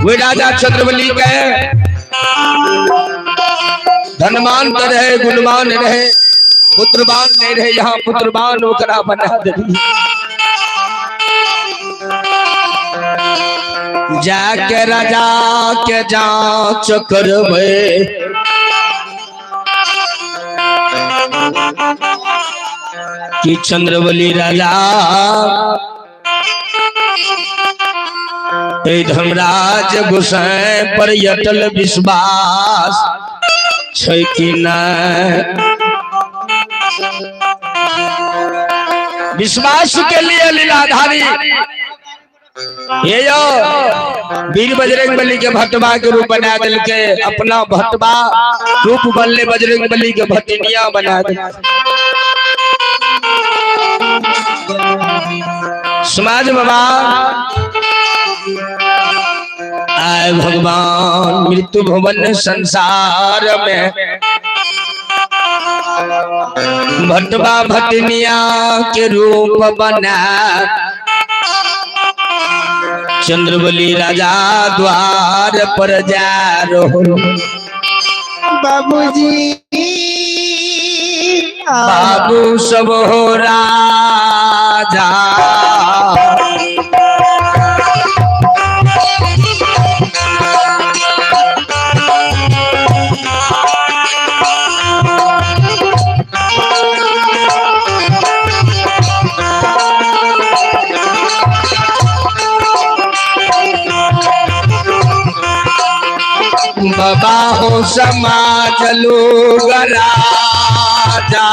वे राजा चंद्रबली कहे धनवान तो रहे गुणवान रहे पुत्रवान नहीं रहे, यहाँ पुत्रवान ओकरा बना दे। जाके राजा के जांच करवे कि चंद्रबली राजा धर्मराज गोसाई पर अटल विश्वास छै कि नहीं। विश्वास के लिए लीलाधारी ये जो वीर बजरंग बली के भटवा के रूप बना दिल के अपना भटवा रूप बल्ले बजरंग बली के भटिनिया बना दिल। समाज बाबा आए भगवान मृत्यु भुवन संसार में भटवा भटनिया के रूप बना चंद्रबली राजा द्वार पर जा रहो। बाबूजी बाबू सब हो राजा बाबा हो समाज लोग राजा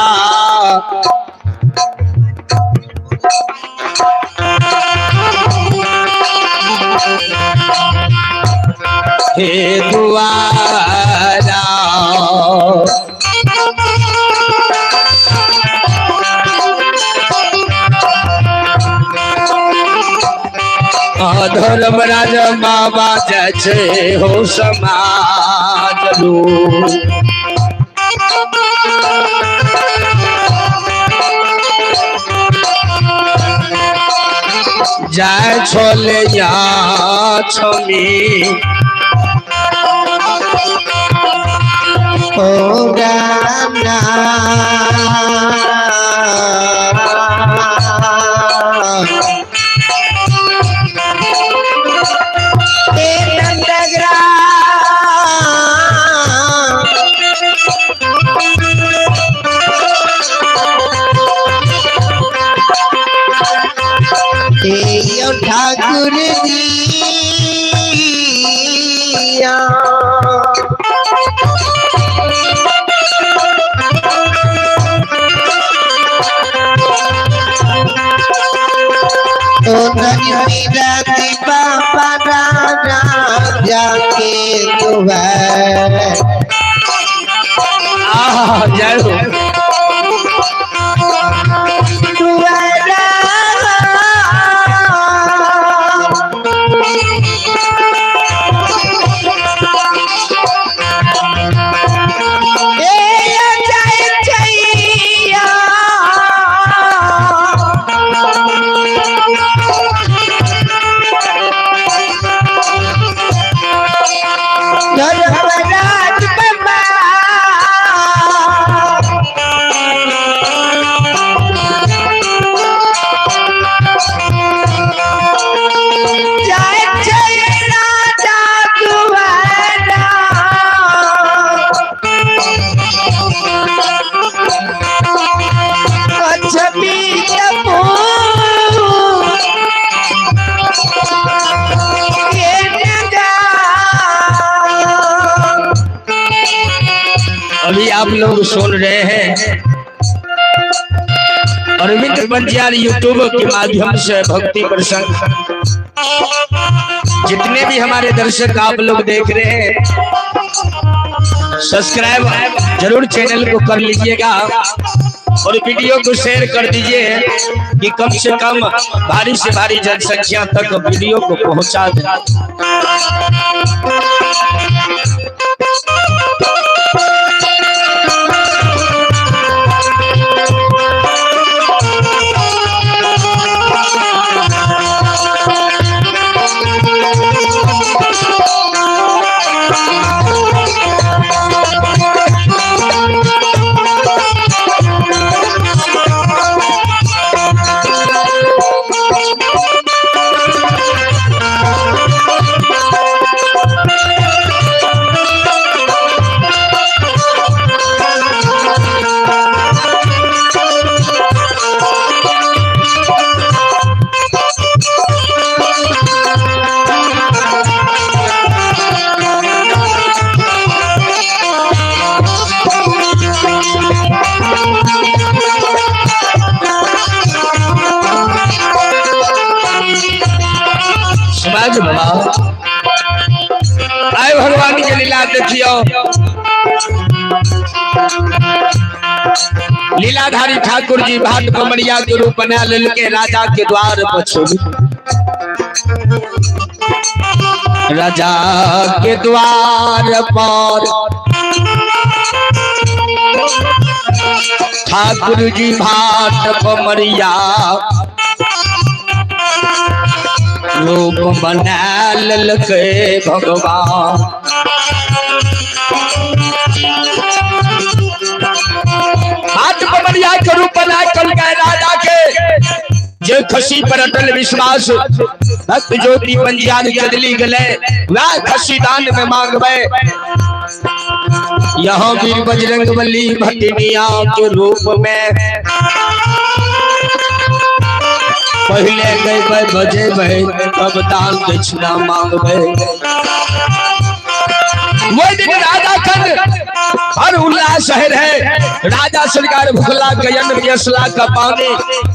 हे दुआरा धर्मराज बाबा जैसे हो समाज लोग जाए छोले या छमी हो गाना ठाकुर दिया तो मेरा बाबा राजा जाके जाओ अभी आप लोग सुन रहे हैं अरविंद बंजारी यूट्यूब के माध्यम से भक्ति प्रसंग। जितने भी हमारे दर्शक आप लोग देख रहे हैं सब्सक्राइब जरूर चैनल को कर लीजिएगा और वीडियो को शेयर कर दीजिए कि कम से कम भारी से भारी जनसंख्या तक वीडियो को पहुंचा दें। राज बाबा आए भगवान के लीला देखियो। लीलाधारी ठाकुर जी भाट पमरिया के रूप बना लेके राजा के द्वार पर छोड़ी। राजा के द्वार पर ठाकुर जी भाट पमरिया रूप बना लेके भगवान। भाट पमरिया के रूप बना कल गए राजा के जे खसी पर अटल विश्वास भक्त ज्योति पंजान कदली गले वह खसी दान में मांगवे। यहाँ वीर बजरंग बली भटिया के रूप में पहले गए बजे तब दान दक्षिणा मांगवे। वो दिन राजा खंड और उल्लास शहर है। राजा सरकार भुखला गयन व्यसला का पानी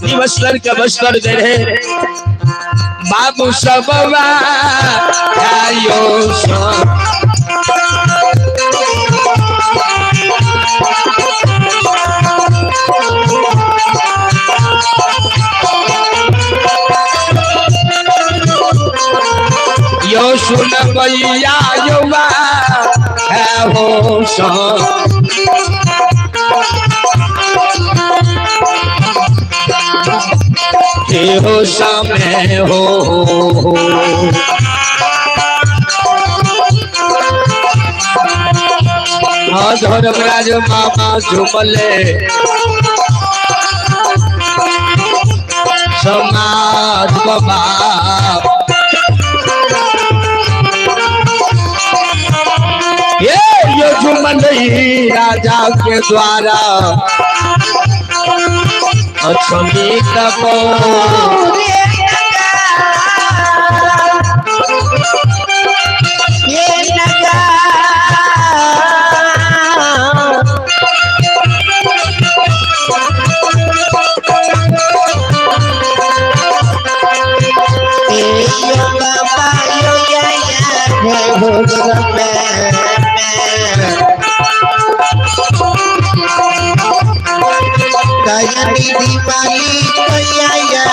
दिवसर के बस्तर दे रहे। बाबू सब यो सुन मैया युवा है हो हो समय हो धर्मराज मामा झुमले समाज बाबा ये झुमन राजा के द्वारा अछमी तपो ये लगा यो बाबा यो या हो कयानी दीवाली कया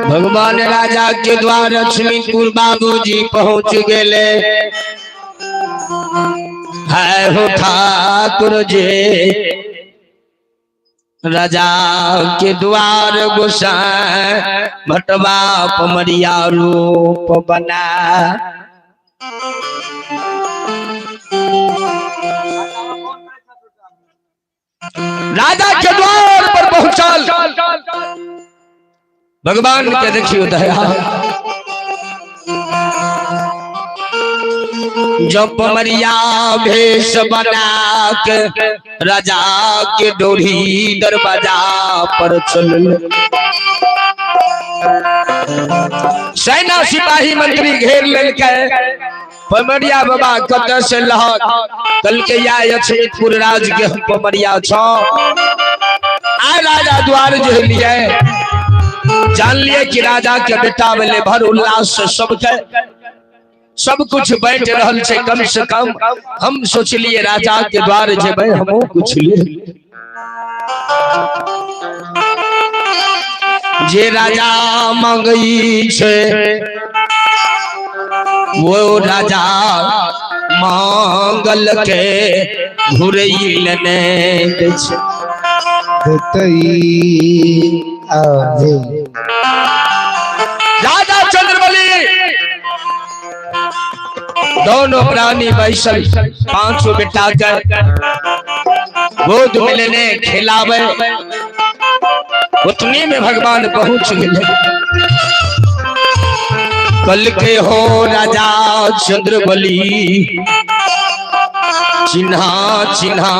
भगवान राजा के द्वार लक्ष्मीपुर बाबूजी पहुंच गए है हो ठाकुर जी। राजा के द्वार गोसाई भटवा पमरिया रूप बना। राजा के द्वार पर पहुंचल भगवान के देखियो दया। जो पमरिया भेष बना के राजा के डोरी दरवाजा पर चल। सेना सिपाही मंत्री घेर लेके पमरिया बाबा कत से लहत कल के या लक्ष्मीपुर राज के पमरिया छो आ राजा द्वार जो लिए जान लिए कि राजा के बेटा वाले भर उल्लास से सब कुछ बैठ रहल से कम से कम हम सोचलिए राजा के द्वार जेबै हमो कुछ लिए। जे राजा मांगई छे वो राजा मांगल के घुरई लेने छे। राजा चंद्रबली दोनों प्राणी बैसल पांचों बिठा कर गोद में लेने खिलावे उतने में भगवान पहुंच गए। कल के हो राजा चंद्रबली चिन्हा चिन्हा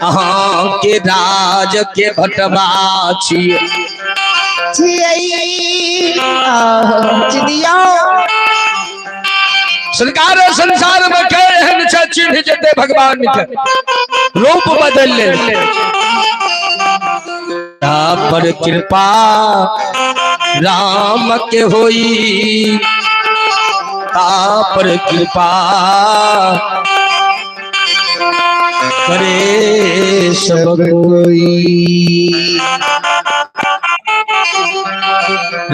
अहाँ के राज के भटवा छिए सरकार संसार में कहे चिन्ह जते भगवान के रूप बदल ले पर कृपा राम के होई पर कृपा करे सब कोई।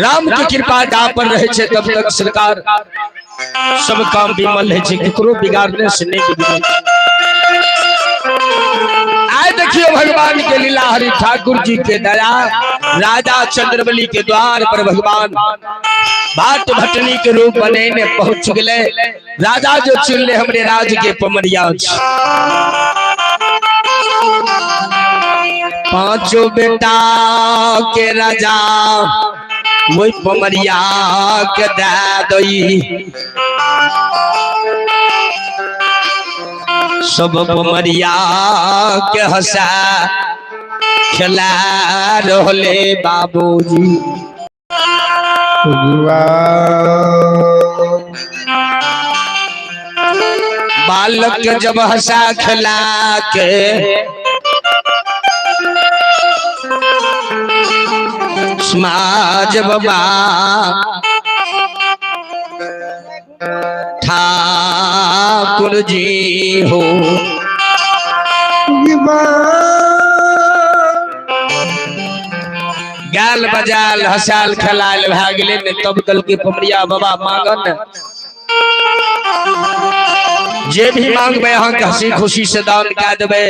राम की कृपा दा पर रहे छे तब तक सरकार सब काम विमल है केकरो बिगाड़ने से नहीं बिगड़े। आए देखियो भगवान के लीला हरि ठाकुर जी के दया राजा चंद्रबली के द्वार पर भगवान बाट भटनी के रूप बने ने पहुंच गए। राजा जो चुनले हमरे राज के पमरिया पांचों बेटा के राजा वही पमरिया के दे दई सब पमरिया के हंसा खिला रहले बाबूजी। बालक जब हंसा खिला के समाज बाबा ठाकुर जी हो गाल बजाल हसाल खलाल भागले में तब कल के पमरिया बाबा मांगन जे भी मांगबे अहाँ हंसी खुशी से दान कह देबे।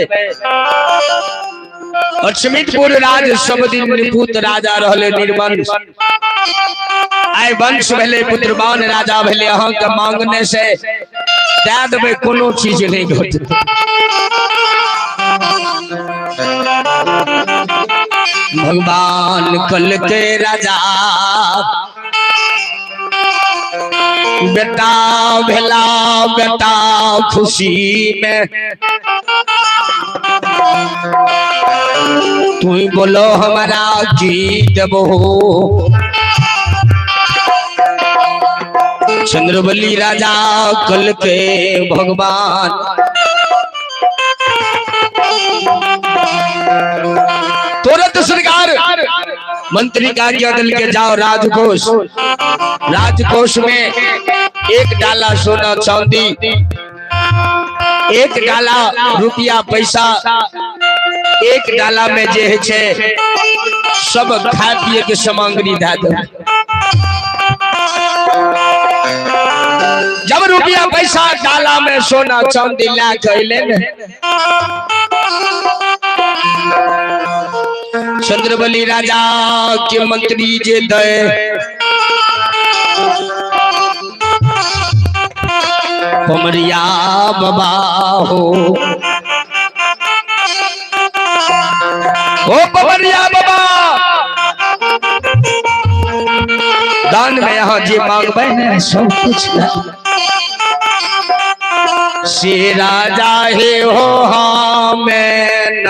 अक्षमितपुर राज सब दिन निपुत राजा रहले निर्वंश आय वंश भेले पुत्रवान राजा भेले अहाँ के मांगने से दे देबे कोनो चीज नहीं घटते। भगवान कल के राजा बेटा भेला बेटा खुशी में तू ही बोलो हमारा गीत बहो। चंद्रबली राजा कल के भगवान तुरंत सरकार मंत्री का दल के जाओ राजकोष राजकोष में एक डाला सोना चांदी एक डाला रुपया पैसा एक डाला में जे है सब खा पिए के सामग्री दे दो। जब रुपया पैसा डाला में सोना चांदी ला कैले चंद्रबली राजा के मंत्री जे दे पमरिया बाबा हो ओ पमरिया बाबा दान में यहाँ जे मांगबे ने सब कुछ से राजा हे हो हमें न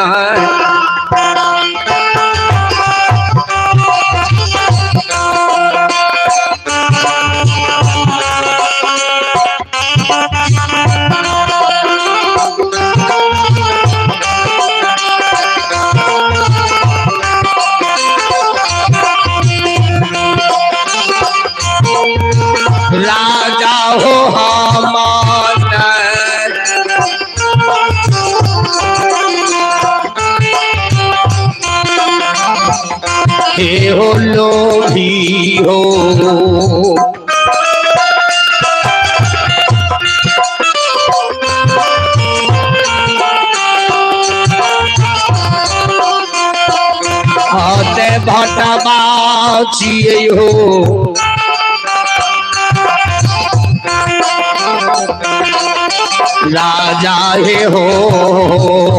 राजा हो हमान हे हो लोभी हो भटबाचिए हो राजा हे हो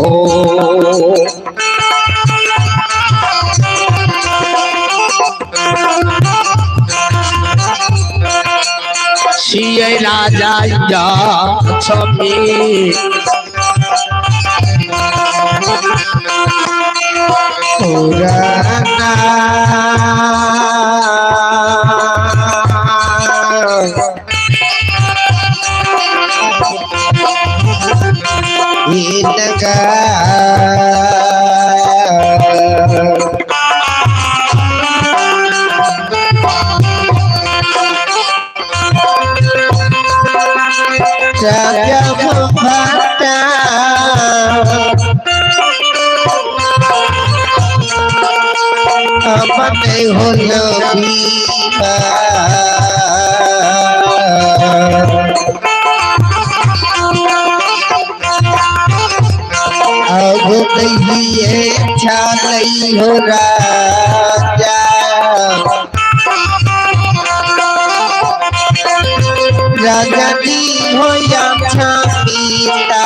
सिए राजा या छमी पुराना इनका जब भाटा मन होलो बीमा अब नहीं अच्छा नहीं हो राजा राजा जी हो या छापीता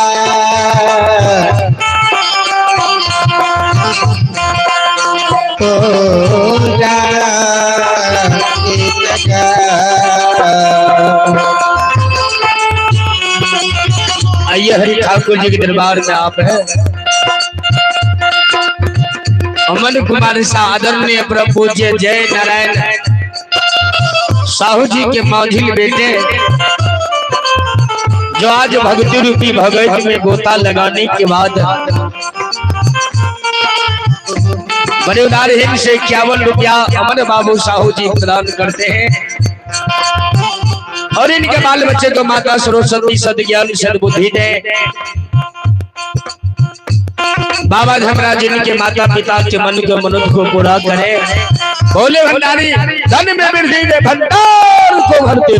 तो आइए हरि ठाकुर जी के दरबार में आप है अमन कुमार शाह आदरणीय प्रभु जी जय नारायण साहू जी के मौझिल बेटे जो आज भक्ति रूपी भगवत में गोता लगाने के बाद बड़े उदारहीन से 51 रुपया अमन बाबू साहू जी प्रदान करते हैं और इनके बाल बच्चे को माता सरस्वती सद्ज्ञान सद्बुद्धि दे बाबा धर्मराज इनके माता पिता के मन के मनोरथ को पूरा करे बोले भंडारी धन में वृद्धि दे भंडार को भरते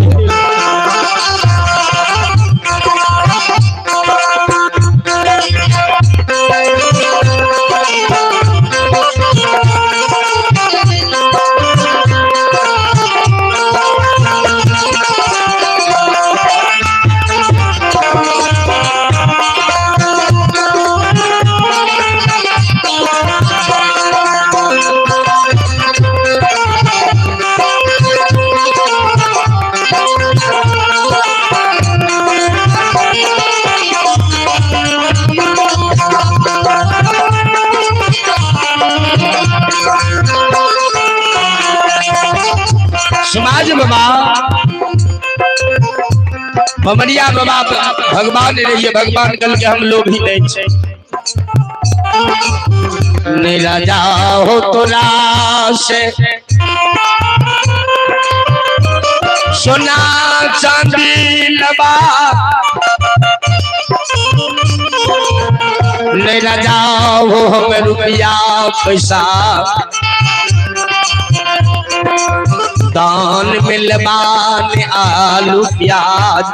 समाज बाबा ममरिया बाबा भगवान रहिए भगवान कल के हम लोग ही नहीं छे नहीं राजा हो तो से सोना चांदी लबा नहीं राजा हो हमें रुपया पैसा दान मिलबान आलू प्याज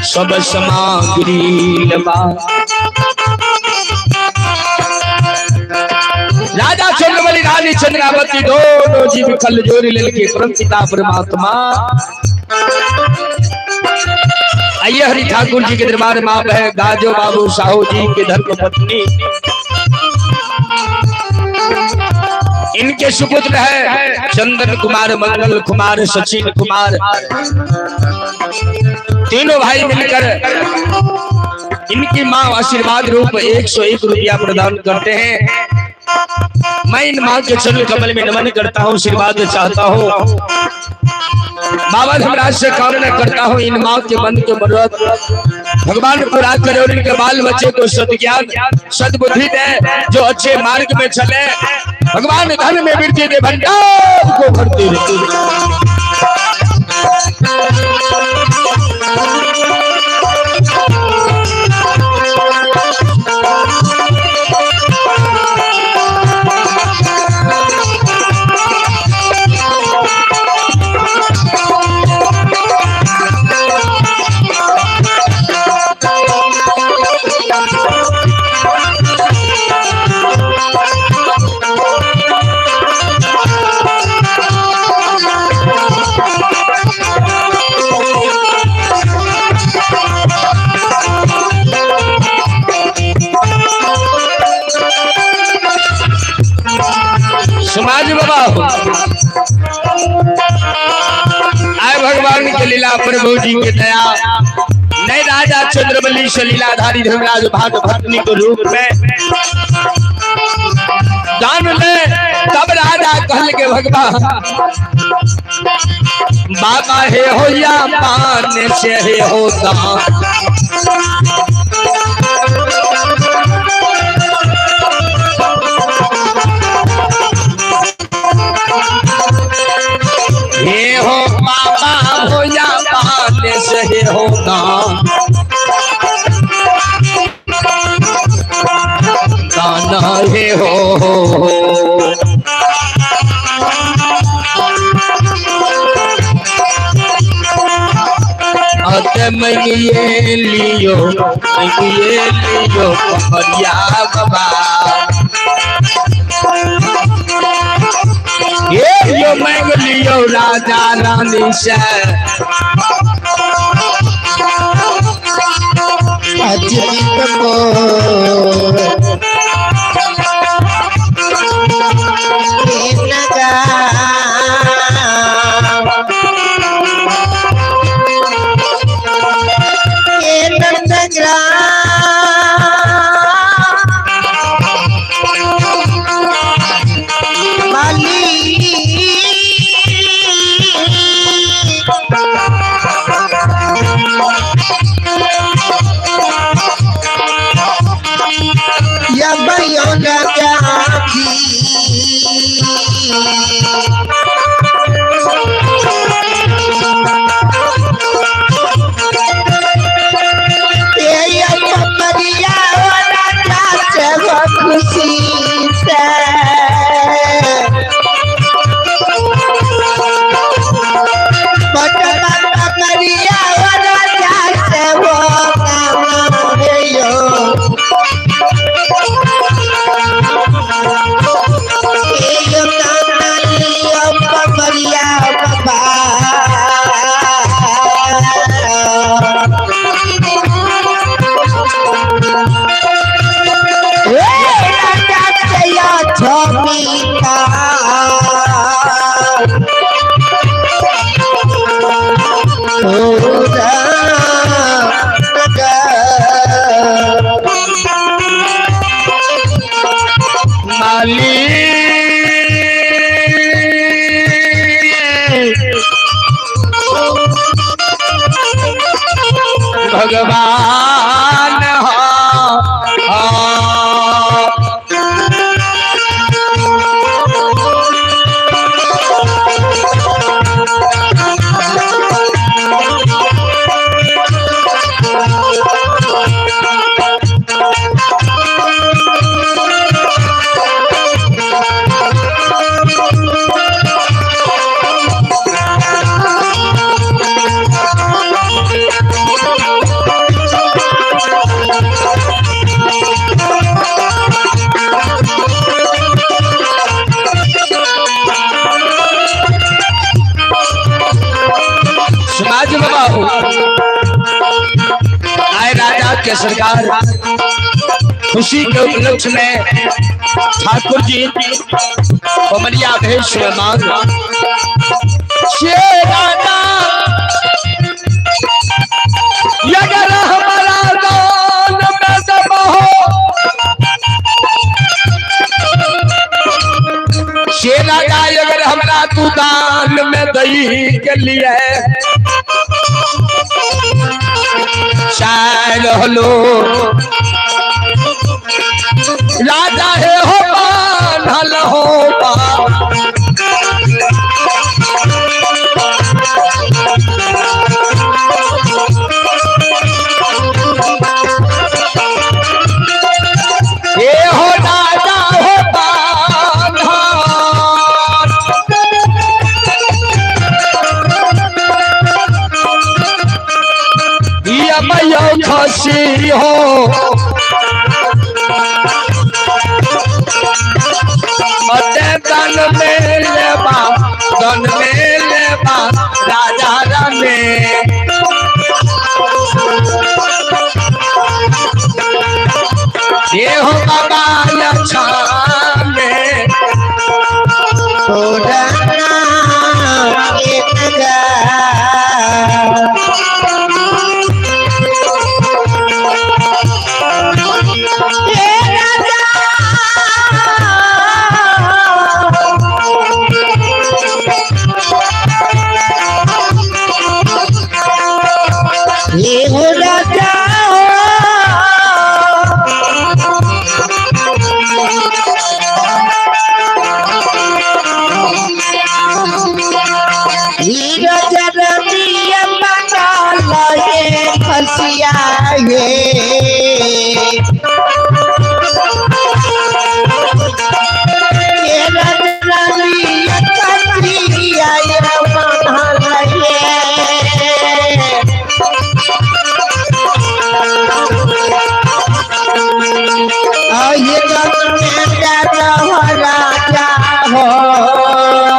सब सामग्री लबा राजा चंद्रवली रानी चंद्रावती दोनों जीव कल जोरी लेके परम पिता परमात्मा आइए हरि ठाकुर जी के दरबार में आप है गाजो बाबू साहू जी के धर्म पत्नी इनके सुपुत्र है चंदन कुमार मंगल कुमार सचिन कुमार तीनों भाई मिलकर इनकी मां आशीर्वाद रूप 101 रुपया प्रदान करते हैं मैं इन मां के चरण कमल में नमन करता हूँ आशीर्वाद चाहता हूँ बाबा धर्मराज से कामना करता हूँ इन माँ के मन के मनोरथ भगवान पूरा करे और इनके बाल बच्चे को सद्ज्ञान सद्बुद्धि दे जो अच्छे मार्ग में चले भगवान धन में वृद्धि दे भंडार को भरते रहे समाज बाबा आय भगवान के लीला प्रभु जी के दया नए राजा चंद्रबली से लीलाधारी धर्मराज भाट भटनी के रूप में दान ले तब राजा कहल के भगवान बाबा हे हो या पाने से हे होता हे हो बाबा हो या पाने से हे होता दाना हे हो मंगिए लियो कमरिया बाबा ये यो मांग लियो राजा रानी से भगवान आए राजा के सरकार खुशी के उपलक्ष्य में ठाकुर जी पमरिया भेष में मांग अगर हमारा दान में दबा हो शेरा गाय अगर हमारा तू दान में दही के लिए शायद हलो राजा है हो बांधल हो ये हो राजा हो खसी हो दन में लेबा राजा रमे ये हो बाबा अच्छा में बेटा हो राजा हो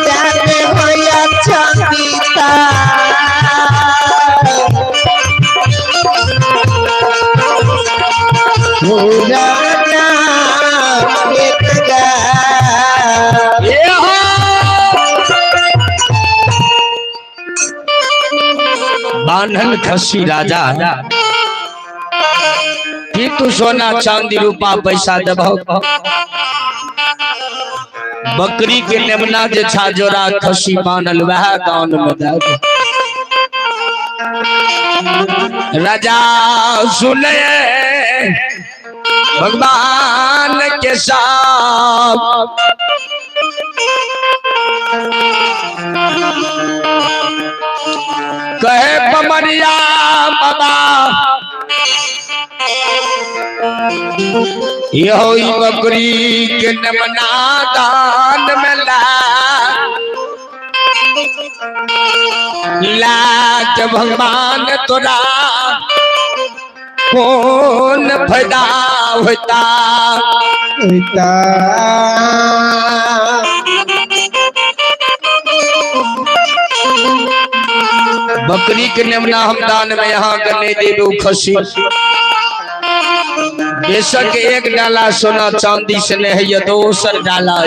जाने हो अच्छा पिता पुराना बेटा ये हो बांधन खसी राजा कि तू सोना चांदी रूपा पैसा देबो बकरी के नेमना जे छा जोरा खसी बांधल वह दान में दे राजा सुने भगवान के साथ कहे पमरिया बाबा यहो बकरी के नमना दान में लाख भगवान तोरा कौन फायदा होता पिता बकरी के नमना हम दान में यहाँ करने देबो खसी बेशक एक डाला सोना चांदी से नहीं है दोसर डाला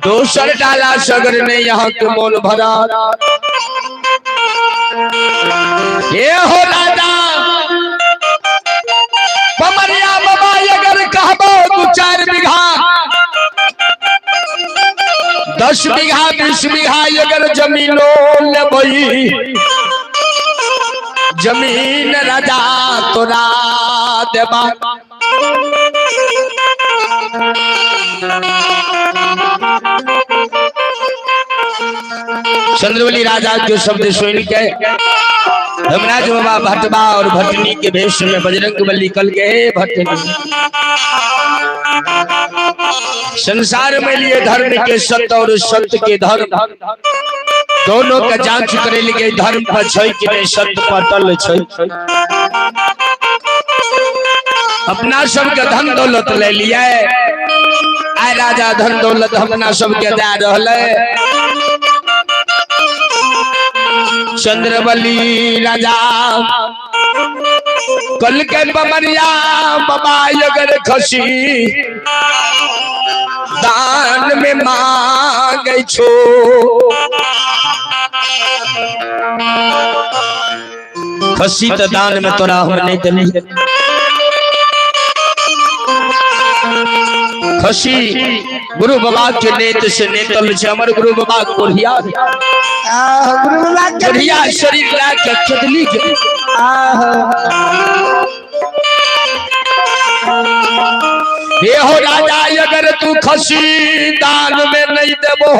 दोसर डाला सगर ने यहाँ के मोल भरा ये हो राजा पमरिया बाबा अगर कहबो 2-4 बीघा 10 बीघा 20 बीघा अगर जमीनो लेबई जमीन राजा तोरा देबा चंद्रवली राजा जो शब्द सुन के धर्मराज बाबा भटबा और भटनी के भेष में बजरंगबली कल के भटनी संसार में लिए धर्म के सत्य और सत्य के धर्म दोनों का जांच करे लिए धर्म पर छै कि नहीं सत्य पटल छै अपना सबके धन दौलत ले लिया आय राजा धन दौलत अपना सबके दे रहले चंद्रवली राजा कल के पमरिया बाबा अगर खसी दान में मांगे छो खसी तो दान में तोरा हम नहीं देली खसी गुरु बाबा के नेत से नेतल छे हमर गुरु बाबा कोढ़िया गुरु बाबा कोढ़िया शरीर ला के चदली के ये हो राजा अगर तू खसी दान में नहीं देबो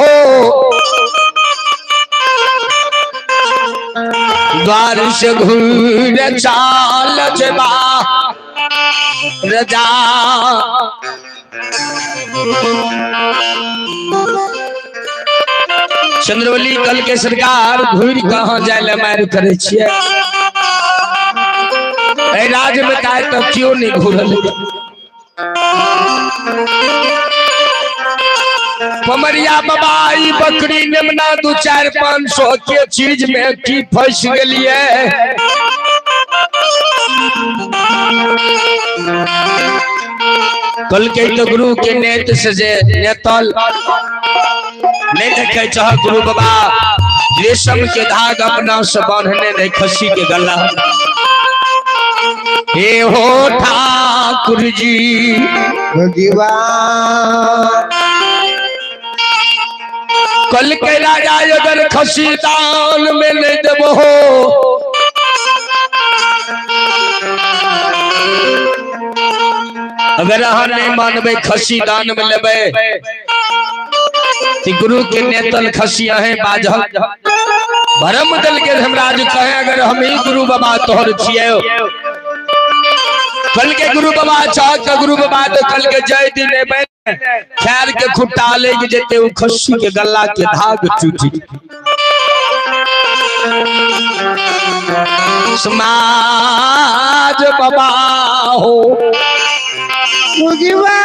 द्वार से घूर चाल जबा रजा चंद्रवली कल के सरकार घूर कहाँ जाए मार करे छिए राज में काय तो क्यों नहीं घूरल पमरिया बाबाई बकरी निमना 2-4-500 के चीज में की फंस गलिए कल के तो गुरु के नेत से जे नेतल नहीं देखे चाह गुरु बाबा रेशम के धाग अपना से बांधने नहीं खसी के गला हे हो ठाकुर जी भगवान कल के राजा अगर खसी दान में नहीं देबो अगर अहाँ नहीं मानबे खसी दान में लेबे तो गुरु के नेतल खसिया है बाजल भरम दल के धर्मराज कहे अगर हम ही गुरु बाबा तोहर छिए कल के गुरु बाबा चाह के गुरु बाबा तो कल के जय दिन लेबे खैर के खुट्टा ले जेते उ खसी के गला के धाग टूटी समाज बाबा हो मुझवा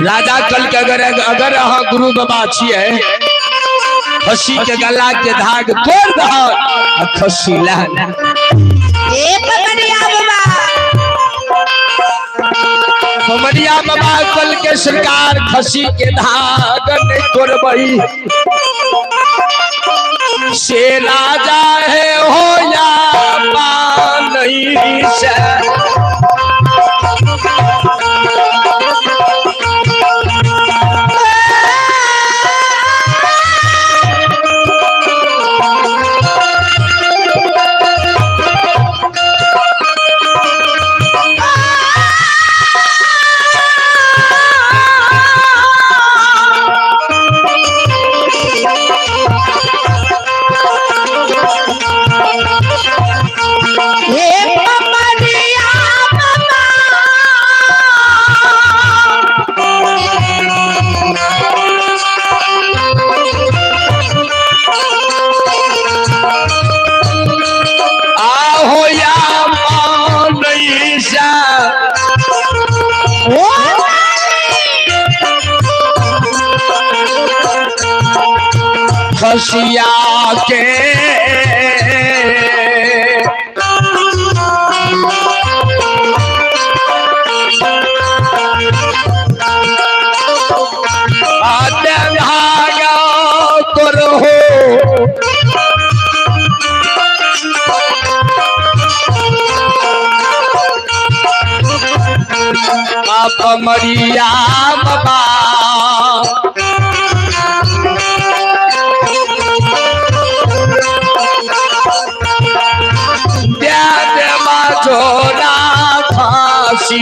राजा कल के अगर अहाँ गुरु बाबा छिए खसी के गला के धाग तोड़ दह खसी ला पमरिया बाबा कल के सरकार खसी के धाग नहीं तोड़बई से राजा है हो या नहीं से खसिया के आते भागा करो आप मरिया बाबा जोड़ा फांसी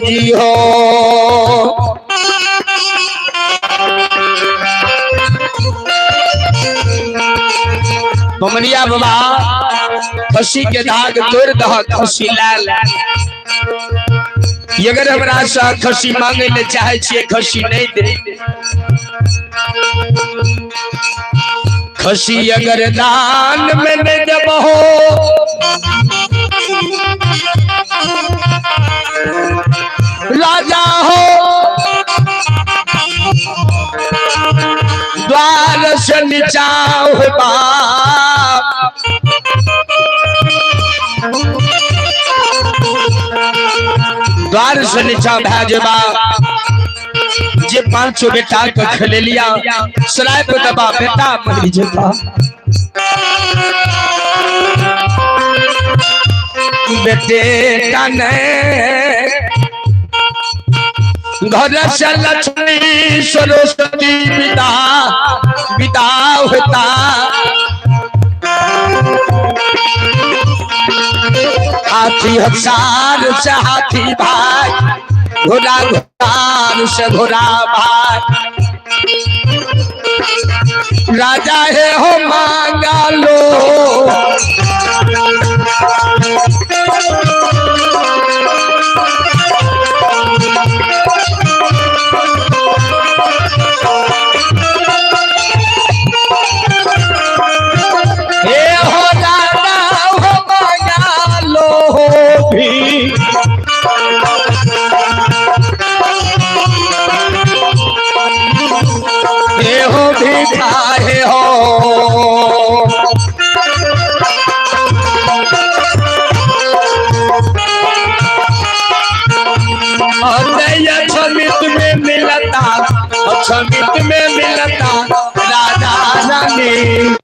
जी हो पमरिया बाबा खसी के धाग तोड़ दह खसी लाल अगर हमरा से खसी मांगे ले चाहे छे खसी नहीं दे खसी अगर दान में नहीं देब हो राजा हो द्वार से नीचा हो बाप द्वार से नीचा भेजबा जे 500 बेटा के खेले लिया सराय पे दबा बेटा मर जेता बेटा ने घर से लक्ष्मी सरस्वती विदा विदा होता हाथी हजार से हाथी भाई घोड़ा घोड़ान से घोड़ा भाई राजा है हो मांगा लो हे हो राजा हो मांगा लो भी हे हो भिखारे हो अक्षमित में मिलता अक्षमित में मिलता राजा रानी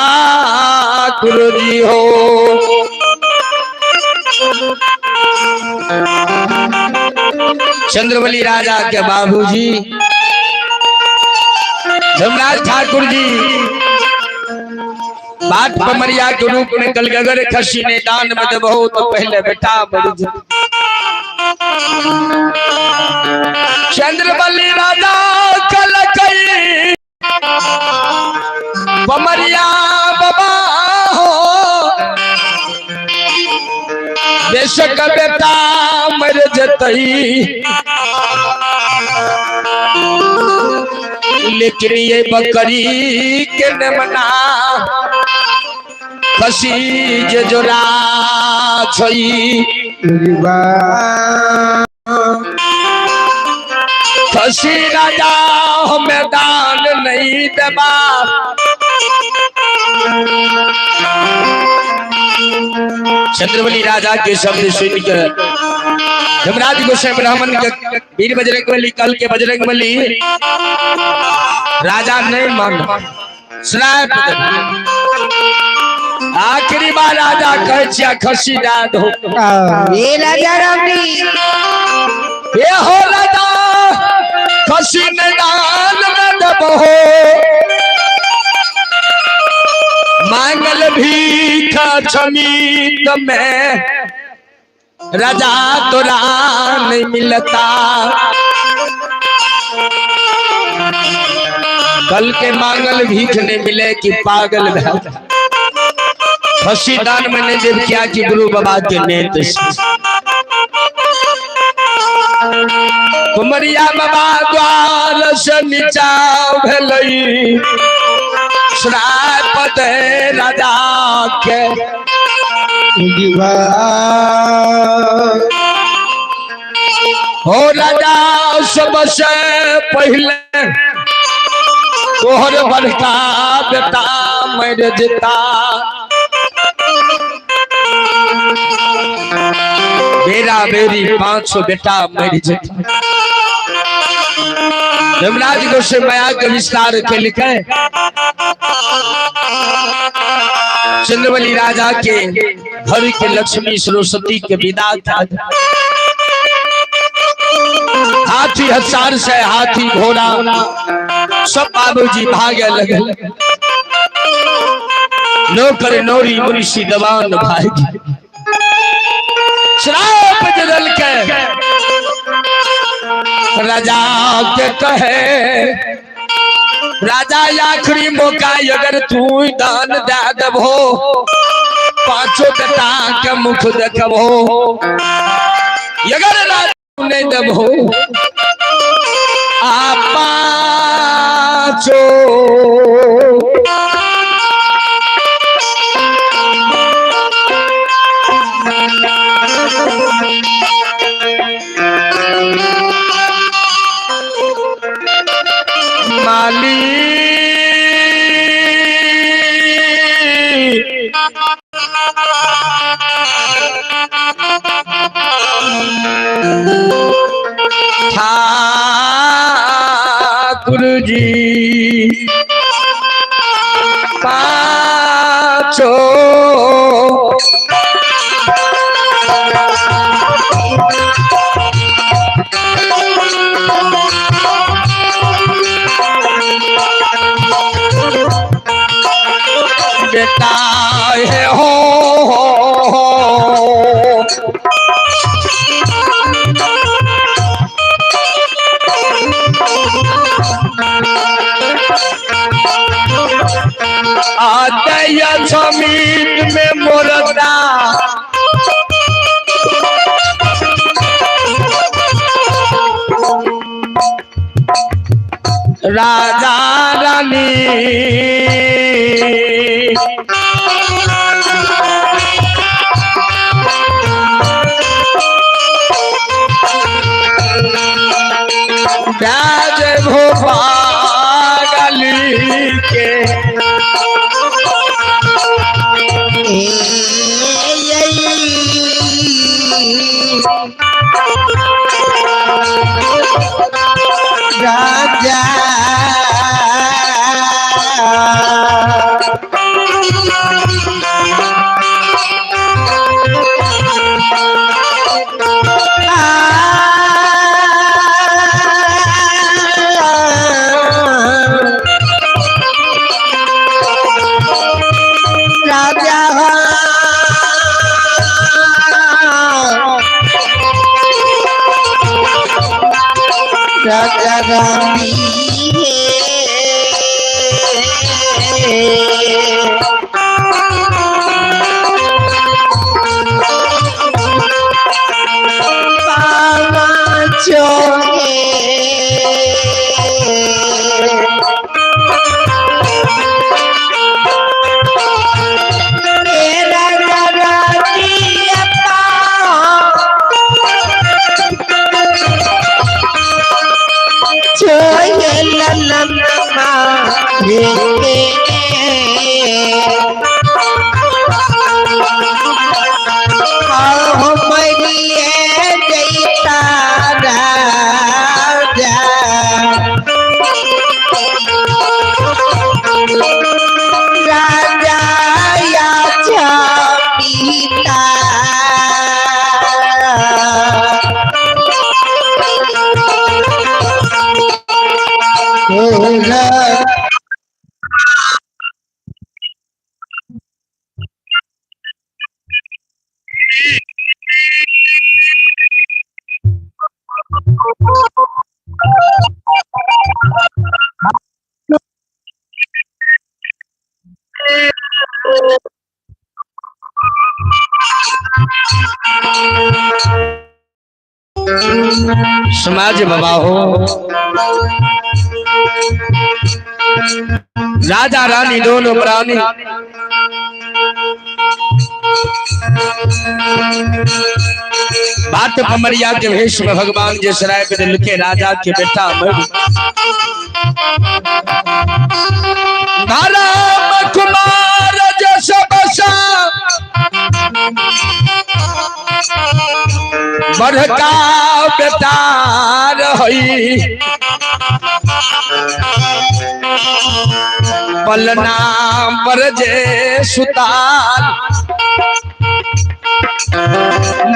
ठाकुर जी हो चंद्रवली राजा के बाबूजी धर्मराज ठाकुर जी बात पमरिया के रूप में कलगगर खसी ने दान में बहुत तो पहले बेटा मर चंद्रवली राजा कल कई पमरिया बाबा हो बेशक बेटा मर जतई लेकिन ये बकरी के न मना खसी जोरा छई खसी राजा हो मैदान नहीं देवा चंद्रवली राजा के शब्द सुनकर धर्मराज गोसाई ब्राह्मण के वीर बजरंग बली कल के बजरंग बली राजा नहीं मान श्राप आखिरी बार राजा कह खसी दाद हो ये राजा रामनी ये हो राजा खसी दान में दबो मांगल भीख छमीत में राजा तोरा नहीं मिलता कल के मांगल भीख नहीं मिले कि पागल खसी दान मैंने जब क्या कि गुरु बाबा के नेत कुमरिया बाबा द्वार से नीचा भेलई श्राप दे राजा के हो राजा सबसे पहले तोहर बड़का बेटा मर जता बेरा बेरी 500 बेटा मर जता यमराज गोसे माया के विस्तार के लिखे चंद्रवली राजा के घर के लक्ष्मी सरस्वती के विदा था हाथी हजार से हाथी घोड़ा सब बाबूजी भागे लगे नौकर नौरी मुनिषि दवान भागी श्राप जदल के राजा के कहे राजा आखिरी मौका अगर तू दान दे देबो 5 बेटा के मुख देखबो अगर नहीं देबो आ 5 माली ठाकुर जी 5 बेटा है हो आदया जमीन में मोरदा राजा रानी राज भोपाली के राजा राजा रानी समाज बाबा हो राजा रानी दोनों प्राणी बात पमरिया के भेष में भगवान जसराय के दिल के राजा के बेटा राम कुमार जस बसा बड़का बेटा रही पलना पर जे सुतार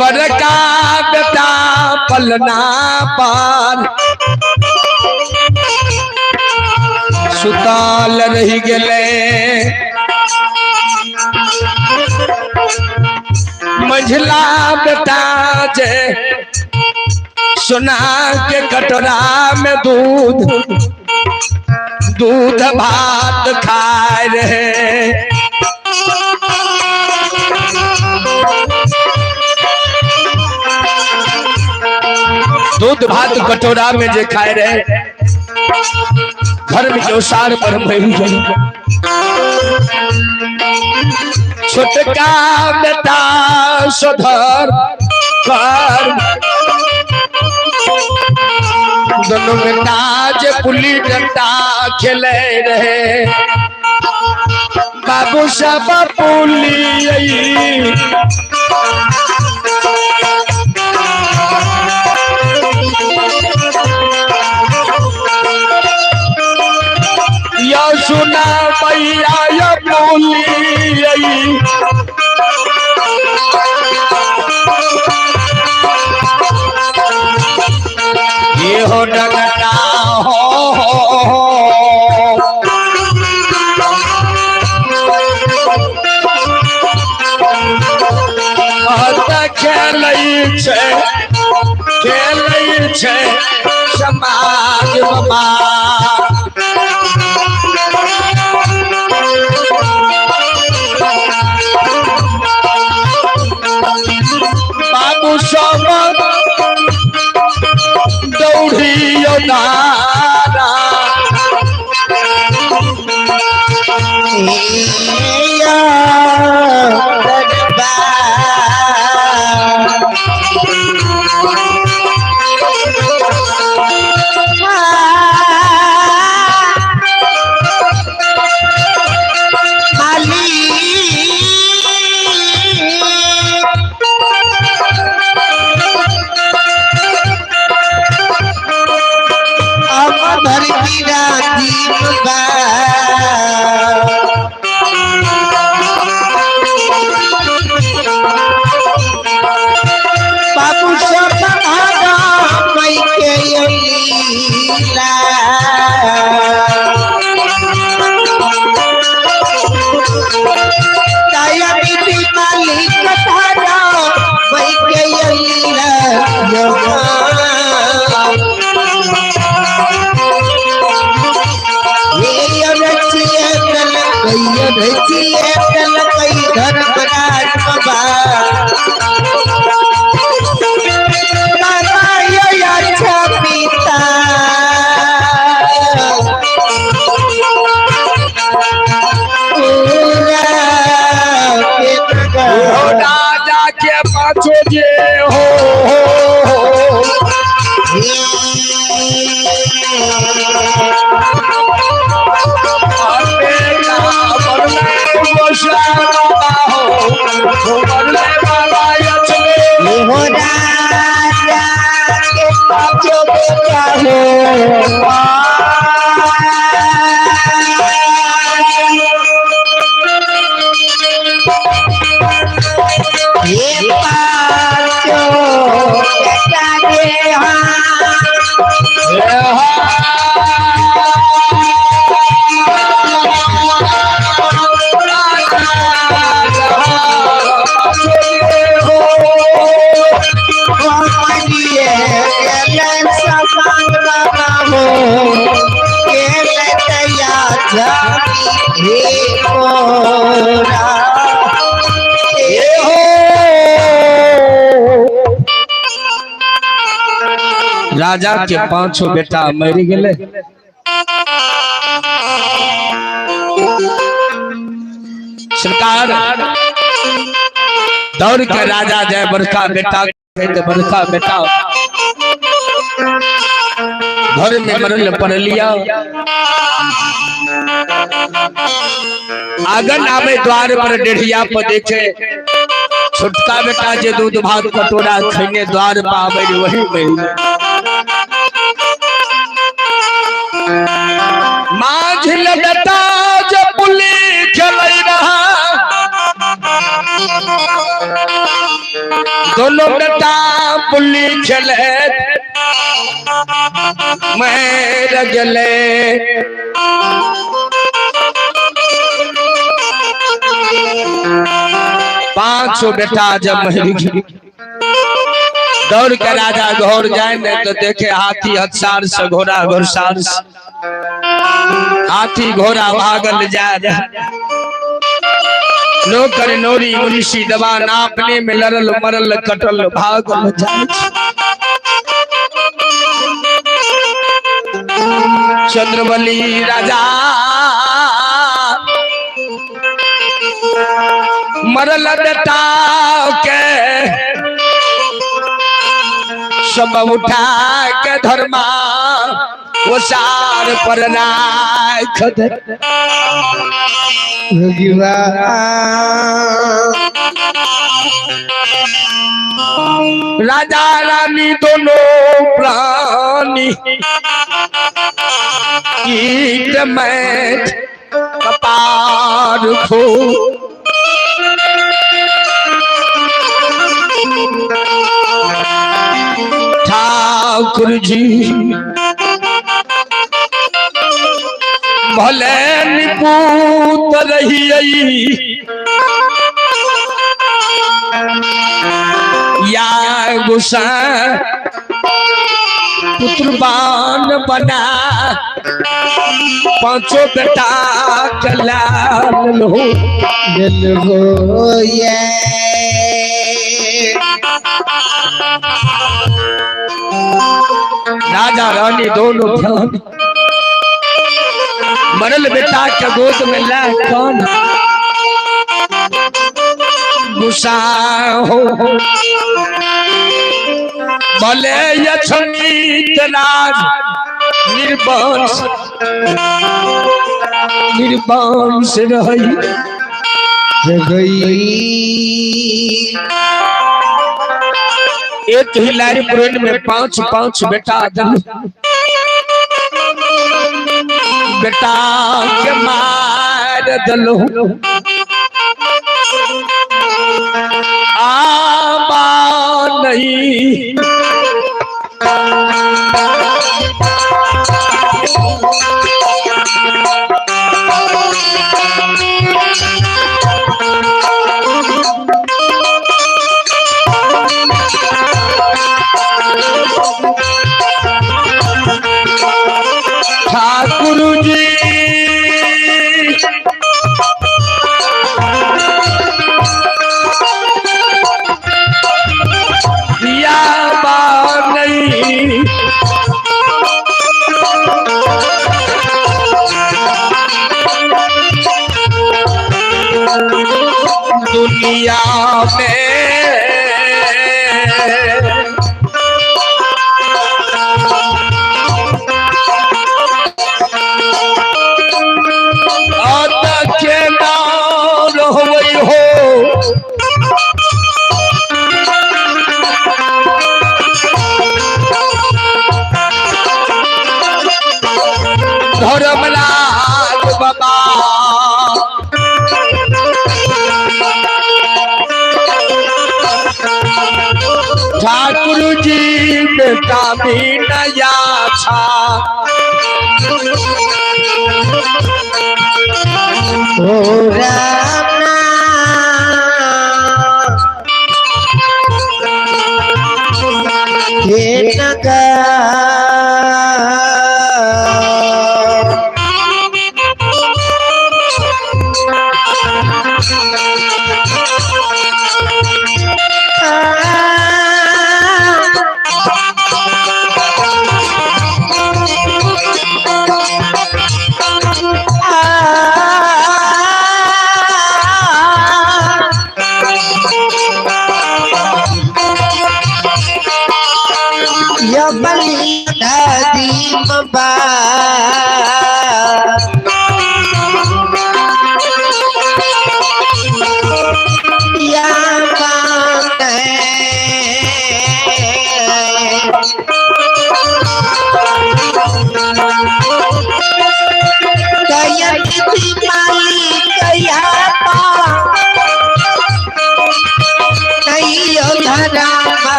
बड़का बेटा पलना पार सुताल रही गेले मंझला बेटा जे सोना के कटोरा में दूध भात खाए रहे दूध भात कटोरा में जे खाए रहे घर में जो सार पर छोटका बेटा सुधर कर दोनों बेटा जे पुली डंडा खेले रहे बाबू सब पुली या सुना मैया या पुली ये हो डगना हो खेलै छै समाज बाबा बाबू सब दौड़ियो नारा राजा के पाछो जे हो राजा के पांचों बेटा मर गए। सरकार दौड़ के राजा जय बड़का बेटा बड़का बेटा घर में मरल पड़ लिया। आंगन आवे द्वार पर डेढ़िया पर देखे छोटका बेटा जे दूध भात कटोरा खैने द्वार पर आवे वही में माझिल बेटा जब पुली खेलै रहा दोनों बेटा पुली खेले मैं गले पांचों बेटा जब मर दौड़ के राजा घोर जाए न तो देखे हाथी हथसार से घोड़ा घोड़सार हाथी घोड़ा भागल जा नौकर नौरी मुनिशी दवा नापने में लड़ल मरल कटल भागल जाए। चंद्रवली राजा मरल बेटा के सब उठा के धर्मा वो सार पर नाख राजा रानी दोनों प्राणी कीट में कपार खो ठाकुर जी भले निपूत रही या गुस्सा पुत्रबान बना पांचों बेटा कलाल हो ये राजा रानी दोनों मरल बेटा के गोद में ला कौन गुस्सा हो भले यक्षणीत राज निर्वंश निर्वंश रही एक ही लारी पुराण में पांच पांच बेटा बेटा के मार दलो आबा नहीं ठाकुर जी या बात नहीं दुनिया में धर्मराज बाबा ठाकुर जी बेटा भी नया छा ओ रामा ये नगा बा या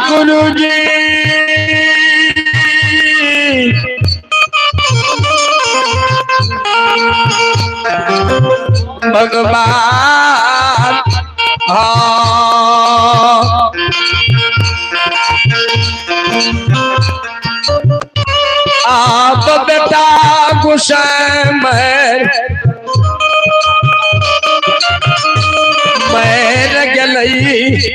गुरु जी भगवान आप बेटा गुस्से में गई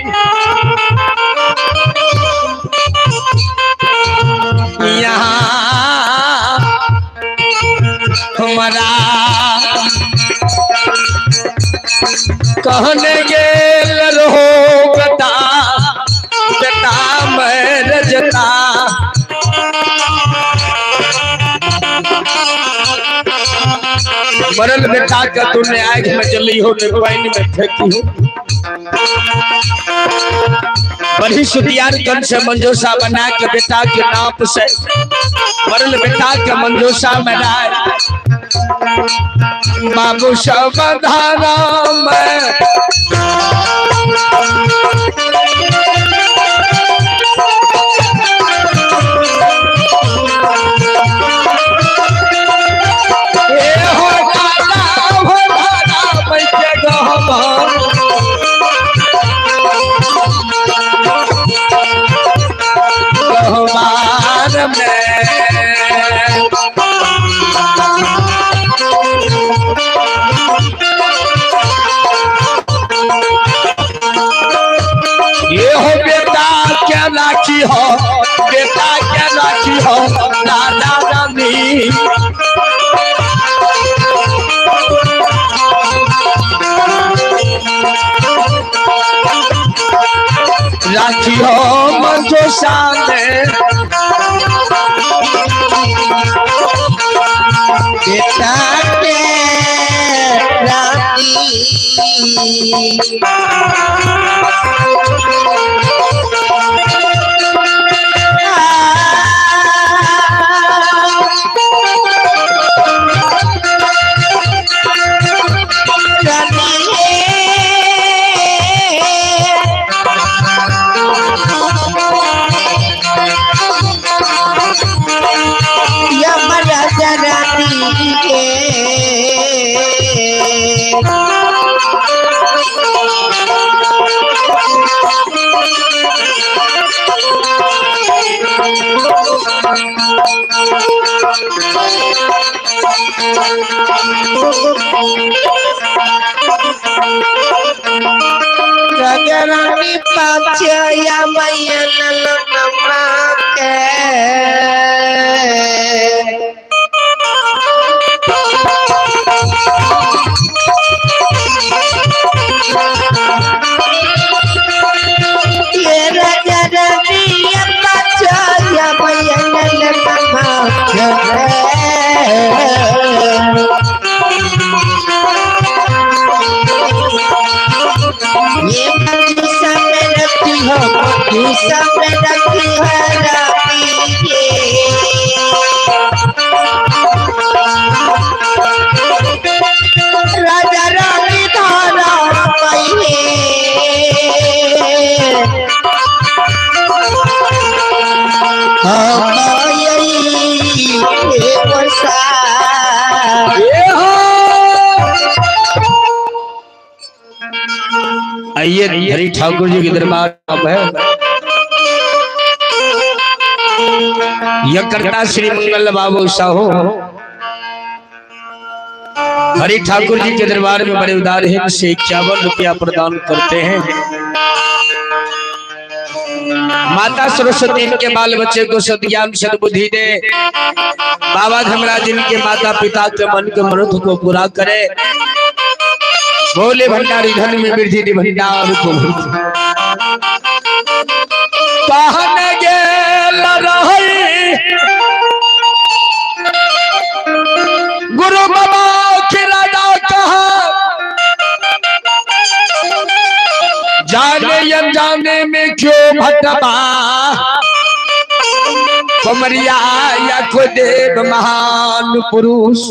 यहाँ हमारा कहने गेल रहो बेटा बेटा मैं रजता मरल बेटा का तूने आग में जली हो पानी में फेंकी हो बड़ी सुतियार गन से मंजोसा बना के बेटा के नाप से मरल बेटा के मंजोसा में राय बाबू सावधाना में ये हो बेटा क्या लाठी हो बेटा क्या लाठी हो दादा दादी राखी हो मंजो सामने बेटा के राखी Rajarani pacaya mayana namake Ye rajarani pacaya mayana namake ये मंजूसा में रखी हो मंजूसा में रखी है राजा रानी धारा पहिए हम यही वर्षा आइए हरि ठाकुर जी के दरबार में है। यह करता श्री मंगल बाबू साहू हरि ठाकुर जी के दरबार में बड़े उदार हैं से 51 रुपया प्रदान करते हैं। माता सरस्वती इनके बाल बच्चे को सद्ज्ञान सद्बुद्धि दे। बाबा धर्मराज इनके माता पिता के मन के मनोरथ को पूरा करे। बोले भंडारी धन में वृद्धि भंडार को कहने गेल रही गुरु बाबा के राजा कहा जाने अनजाने में क्यों भटका कमरिया या को देव महान पुरुष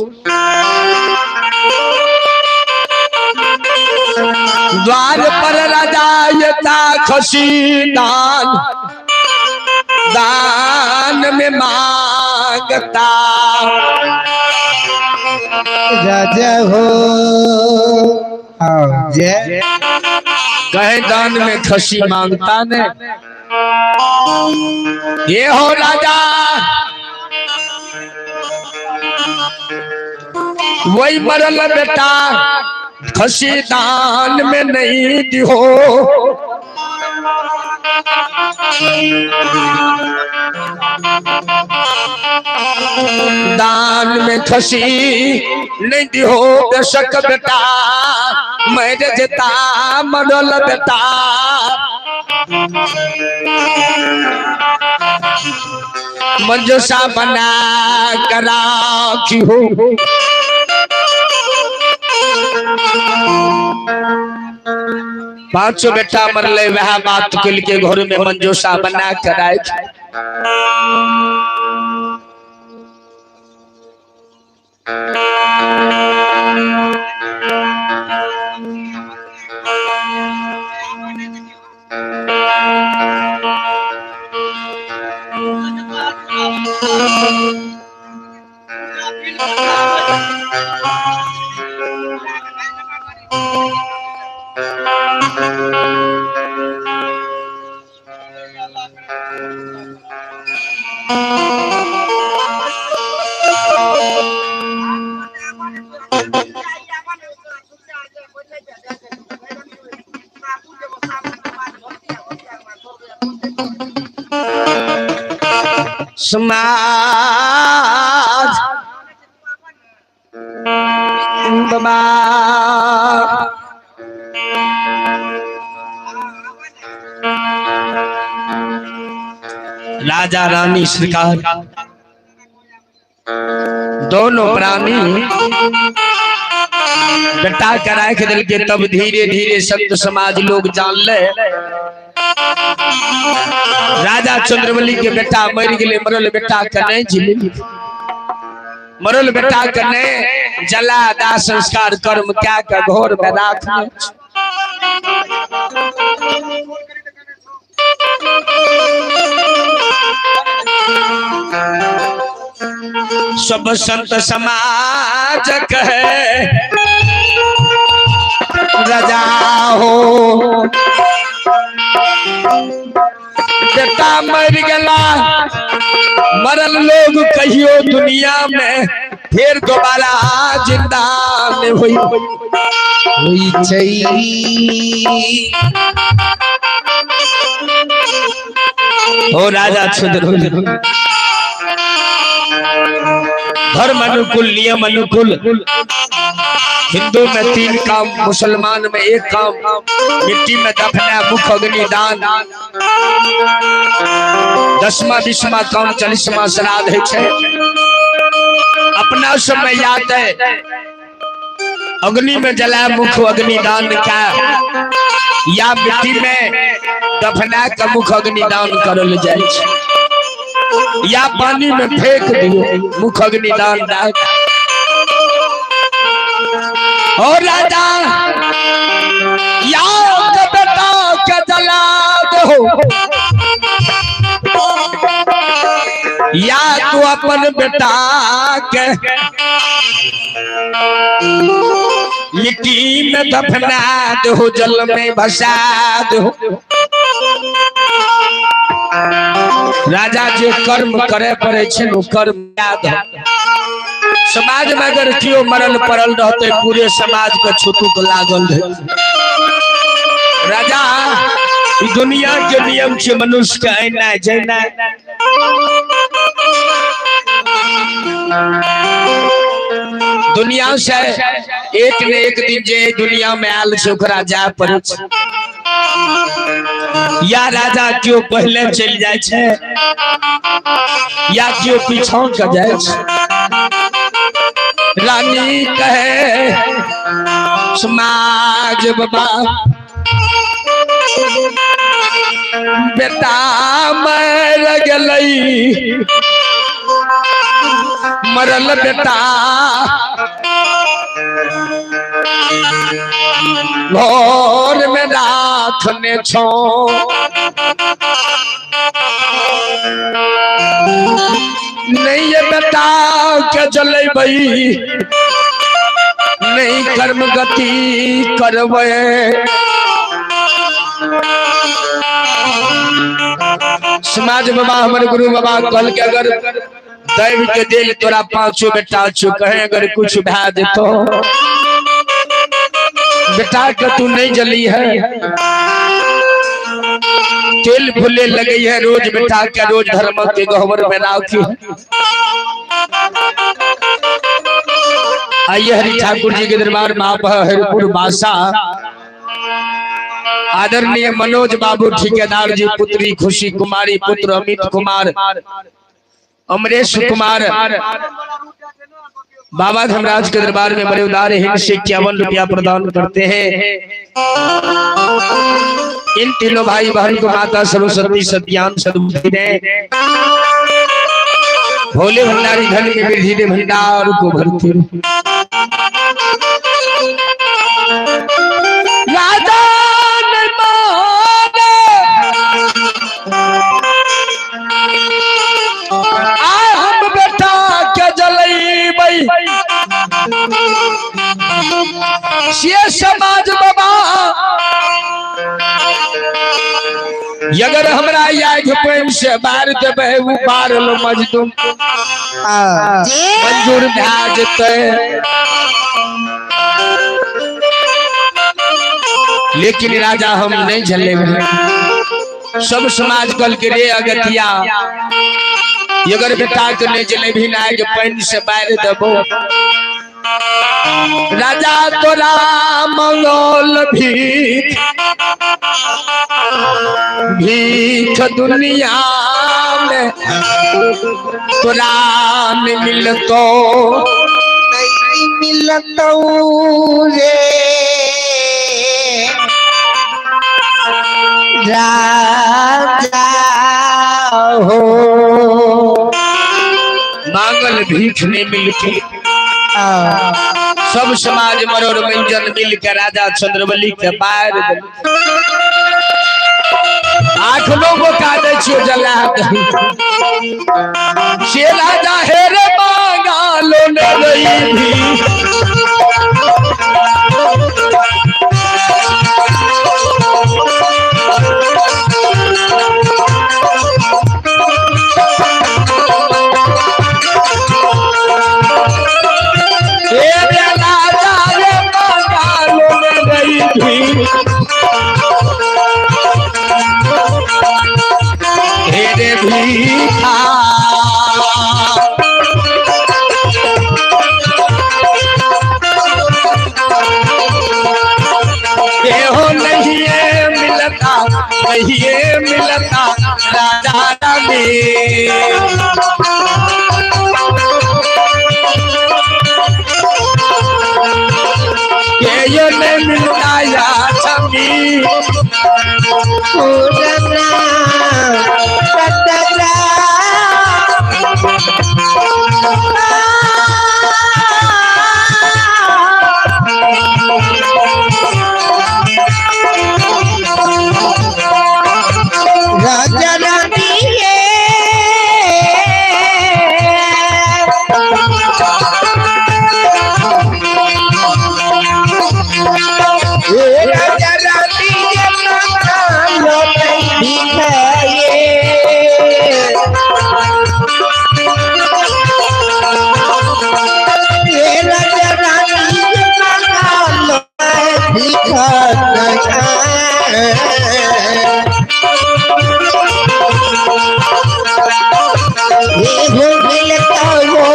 द्वार पर राजा यथा खुशी दान दान में मांगता राजा हो जय कहे दान में खुशी मांगता ने ये हो राजा वही मरल बेटा खुशी दान में नहीं दिहो दान में खुशी नहीं दिहो बेशक बेटा मैं जता मरल बेटा मंजूसा बना करा की हो पांचों बेटा मरले वह बात कुल के घर में मंजूसा बना कर आए। समाज बाबा राजा रानी सरकार दोनों प्राणी बेटा कराए के दिल के तब धीरे धीरे संत समाज लोग जान ले राजा चंद्रवली के बेटा मर गए मरल बेटा कने जिले मरल बेटा कने जला दाह संस्कार कर्म क्या का घोर में राख सब संत समाज कहे राजा हो बेटा मर गला मरल लोग कहियो दुनिया में फिर दोबारा जिंदा में हुई हो राजा चंद्र धर्म अनुकूल नियम अनुकूल हिंदू में 3 काम मुसलमान में 1 काम मिट्टी में दफना मुख अग्नि दान 10वां 20वां काम 40वां श्राद्ध है। अपना समय याद है अग्नि में जला मुख अग्नि दान का या मिट्टी में दफना का मुख अग्नि दान करल जाए या पानी में फेंक दियो मुख अग्नि दान और राजा या बेटा के जला दो या तू अपन बेटा के मिट्टी में दफना दो, जल में भसा दो। राजा जे कर्म करे पड़े छे नो कर्म याद हो। समाज में अगर क्यों मरल पड़ल रहते पूरे समाज के छुटुक लागल रहे। राजा दुनिया के नियम छे मनुष्य के आना जाना। दुनिया से एक ने एक दिन जे दुनिया में आल से ओकरा जा पड़े छे। या राजा क्यों पहले चल जाए छे या क्यों पीछा कर जाए छे। रानी कहे समाज बाबा बेटा मर गई, मरल बेटा घर में राखने छो। नहीं ये बेटा के चले बई, नहीं कर्म गति करवे। समाज बाबा हमारे गुरु बाबा कल के अगर दैव के दिल तोरा पांचों बेटा छो कहे अगर कुछ भा दे तो बेटा के तू नहीं जली है। तेल फुले लगे है रोज बेटा के रोज धर्म के गहवर में राखी। आइए हरि ठाकुर जी के दरबार में आप हरिपुर बासा आदरणीय मनोज बाबू ठेकेदार जी, पुत्री खुशी कुमारी, पुत्र अमित कुमार, अमरेश कुमार बाबा धर्मराज के दरबार में बड़े उदार हिंद से 51 रुपया प्रदान करते हैं। इन तीनों भाई बहन को माता सरस्वती सत्यान सद्बुद्धि दे, भोले भंडारी धन में वृद्धि दे, भंडार को भरते राजा हम बेटा के जलई बई समाज बाबा अगर हमरा आग प्रेम से बार देवे उ बार लो मजदूम मंजूर भा जते। लेकिन राजा हम नहीं झले। सब समाज कल के रे अगतिया अगर बेटा के नहीं जले भी ना के पैन से बार देबो। राजा तोरा मंगल भीख भीख दुनिया में तोरा नहीं मिलतो, नहीं मिलतो रे राजा हो। मांगल भीख नहीं मिलती। सब समाज मरोड़ मंजन मिल के राजा चंद्रवली के बाहर आठ लोगों का देखियो जला से राजा हेरे मांगा लो नहीं भी ये मिलता राजा में ये नहीं मिलता या छमी राजा रानी ये राजा रानी के मांगलो में दिखाए ये राजा रानी के मांगलो में दिखाए ये मिलता हो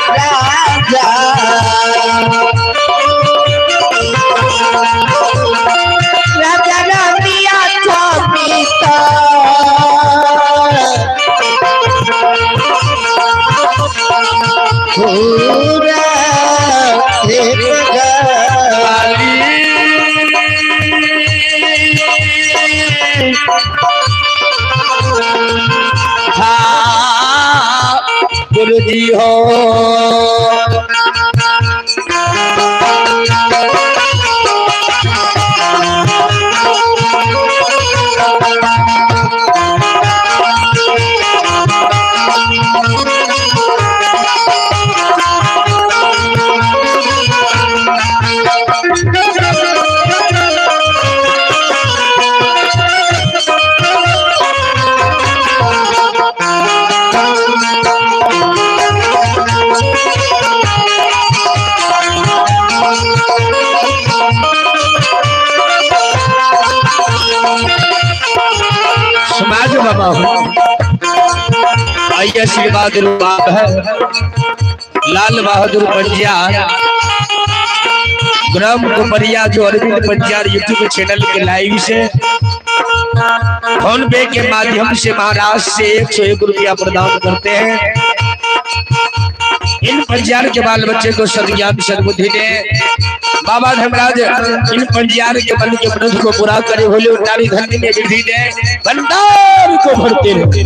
राजा राजा रानिया चौबीता पूरा गुरु जी हो समाज बाबा आइए आशीर्वाद बाप है लाल बहादुर पंजाब ग्राम कुपरिया जो अरविंद पंजाब यूट्यूब चैनल के लाइव से फोन पे के माध्यम से महाराष्ट्र से 101 रुपया प्रदान करते हैं। इन पंजाब के बाल बच्चे को सदज्ञान सद्बुद्धि दे बाबा धर्मराज इन पंजाब के मन के व्रत को पूरा करे होले उतारी धरती में विधि दे भंडार को भरते रहे।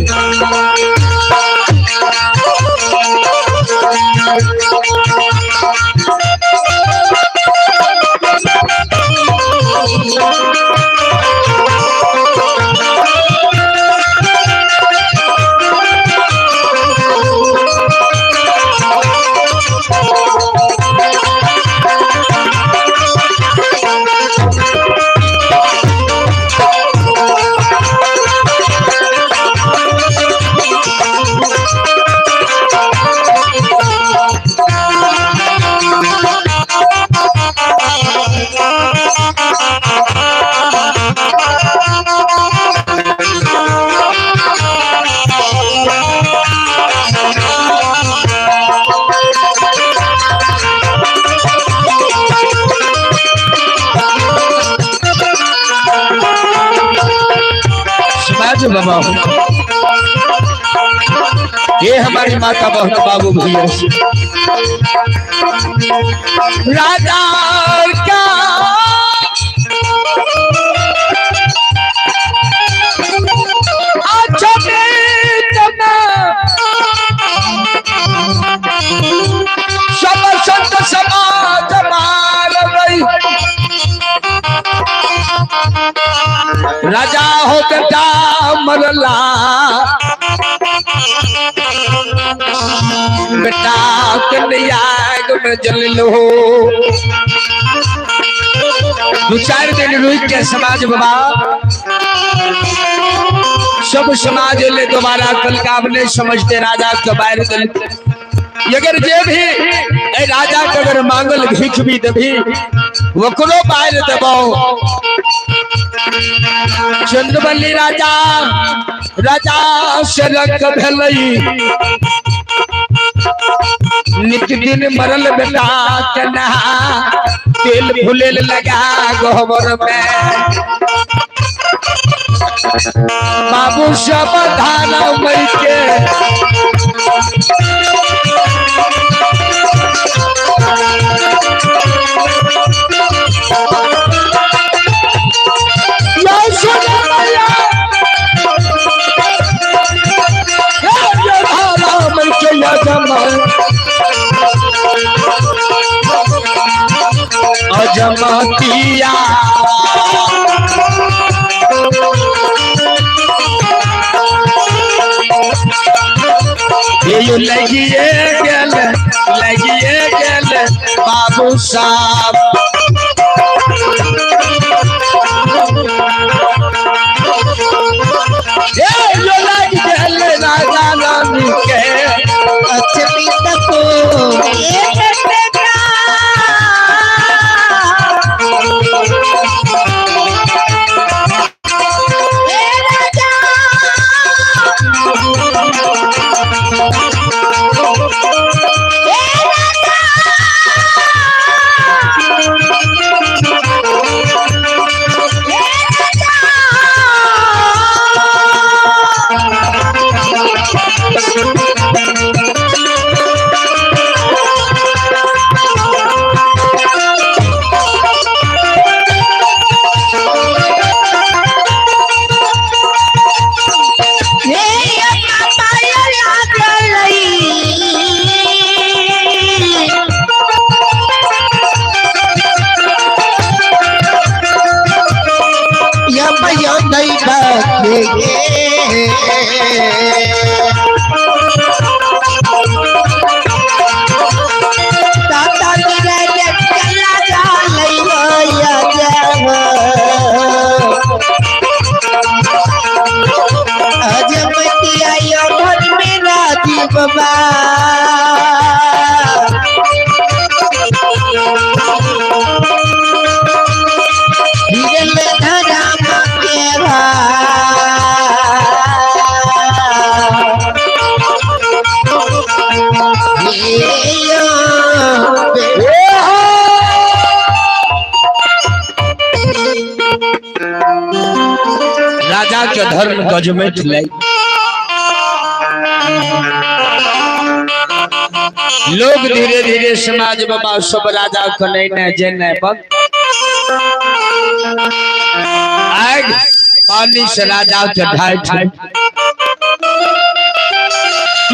बाबा ये हमारी माता बहन बाबू भैया राजा का अच्छा सब संत समाज मार राजा हो बेटा मरला बेटा कन्याग में जल लो 2-4 दिन रुक के समाज बाबा सब समाज ले दोबारा कल काबले समझते राजा के बाहर कल अगर जे भी ए राजा के अगर मांगल भीख भी देवी वकरो बाहर दबाओ चंद्रवल्ली राजा राजा शरक भलई नित्य दिन मरल बेटा कन्हा तेल भूले लगा गोबर में बाबू सब धाना मई के अजमतिया लगिए गेल बाबू साहब ये जो लग गल राजा रानी के अचमित को नहीं भागेंगे दादा गिरे चला जा लैया अजमती आयो घर में राजी बाबा राजा के धर्म गजमेट लाई लोग धीरे धीरे समाज बाबा सब राजा को नहीं न जेने बग आग पानी से राजा के ढाई ढाई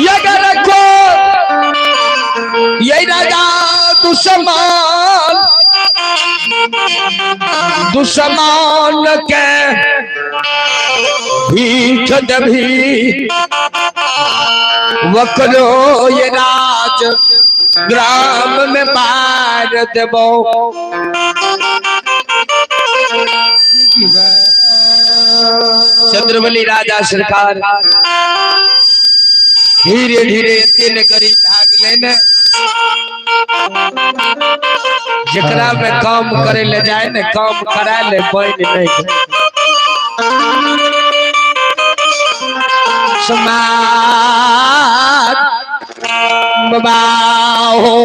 ये रखो ये राजा दुश्मन के भीख दभी वकरो ये राज ग्राम में मार देबो चंद्रवली राजा सरकार धीरे धीरे तीन गरीब भाग लेने जकरा में काम करे ले जाए ने काम करा ले बन नहीं समाज बाबा हो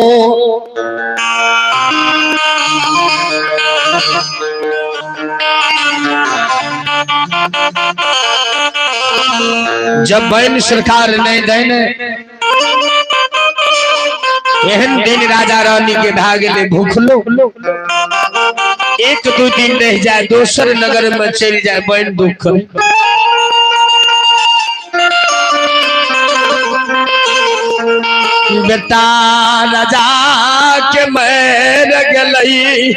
जब बहन सरकार नहीं देने एहन दिन राजा रानी के भागे ले भूखलो एक दो दिन रह जाए दोसर नगर में चल जाए बहन दुख बेटा राजा के मर गई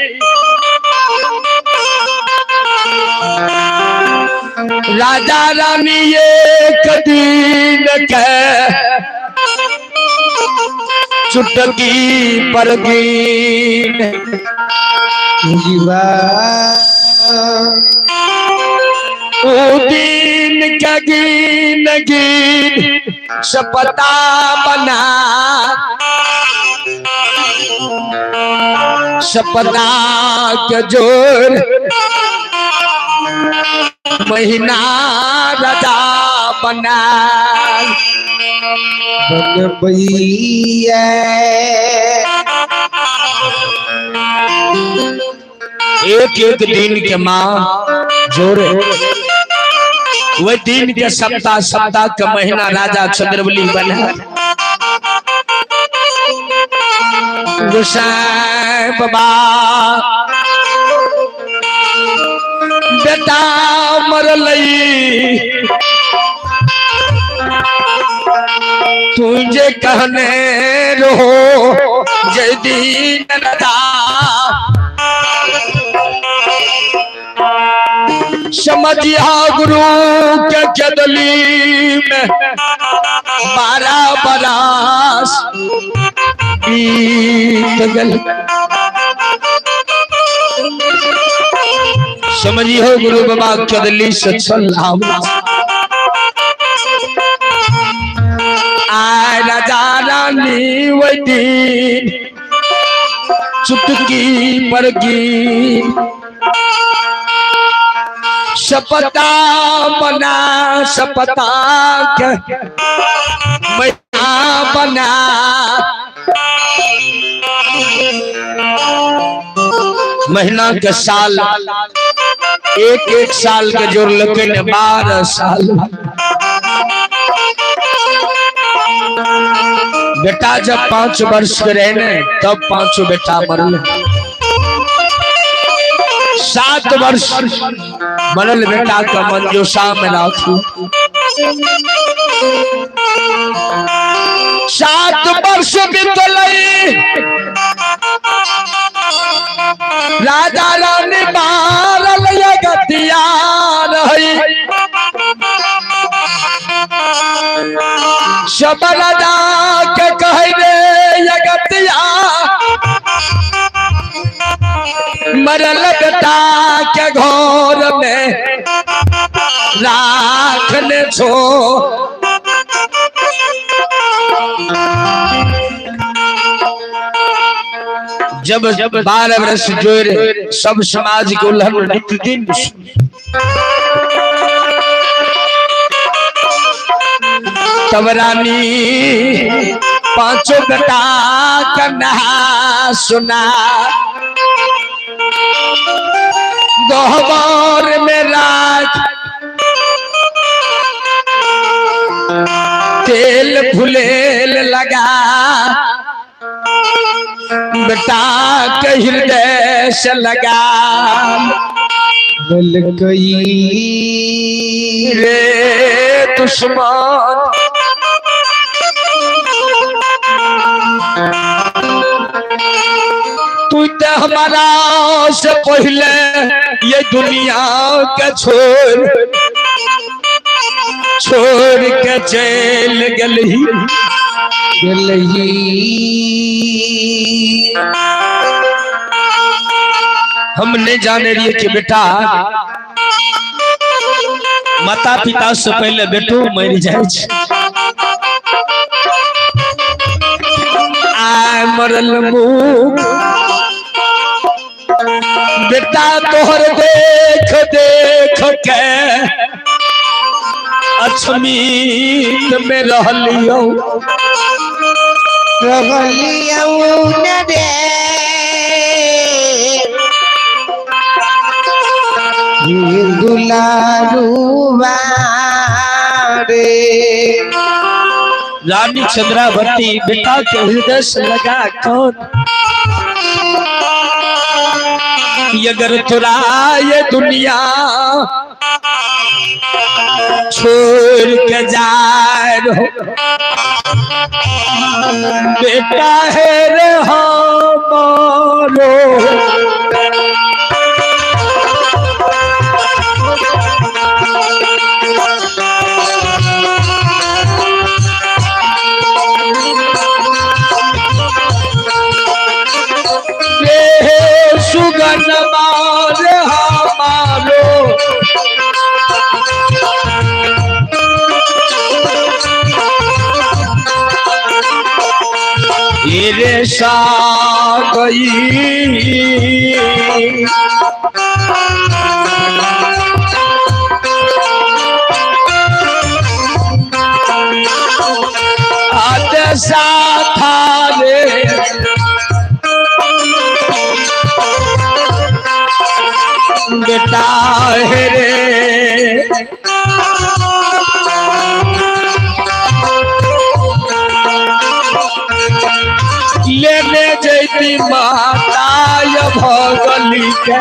राजा रानी एक दिन के चुटकी पर गिन ओ दिन का गिन गिन सपता बना सपना के जोर महीना राजा बना एक एक दिन के माँ जोरे वह दिन के सप्ताह सप्ताह का महीना राजा चंद्रवली बना गोसाई बाबा बेटा मरलई तुझे कहने रहो जय दीन नदा समझिया गुरु के चदली में 12 बरस बीत गए समझियो गुरु बाबा कदली से चल आय राजा रानी वही चुटकी पर गीत सपता बना सपता के मैया बना महीना के साल एक एक साल के जोड़ लेकिन 12 साल बेटा जब 5 वर्ष के रहने तब 5 बेटा मरल 7 वर्ष मरल बेटा का मंजूषा में राखू 7 वर्ष बीतल राजा रानी मारल गतिया रही सब राजा के कह रे गतिया मरल बेटा के घर में राखने छो जब 12 वर्ष जोर सब समाज को नित्य दिन तब रानी 5 बेटा करना सुना गहबर में राख तेल फुलेल लगा बेटा के हृदय से लगा गई रे दुश्मन तू तो हमारा से पहले ये दुनिया का छोड़ के चल गई हम नहीं जाने रही कि बेटा माता पिता से पहले बेटो मर जाए आय मरल मुख बेटा तोहर देख देख के अछमीत में रहलियो न रे दुलारुआ रे रानी चंद्रावती बेटा के हृदय से लगा कौन अगर तुरा ये दुनिया छोड़ के जाए बेटा है रे हमारो सुगन मार हमारो रे सा गई आदशा था रे बेटा है रे लेने जैती माता भगली के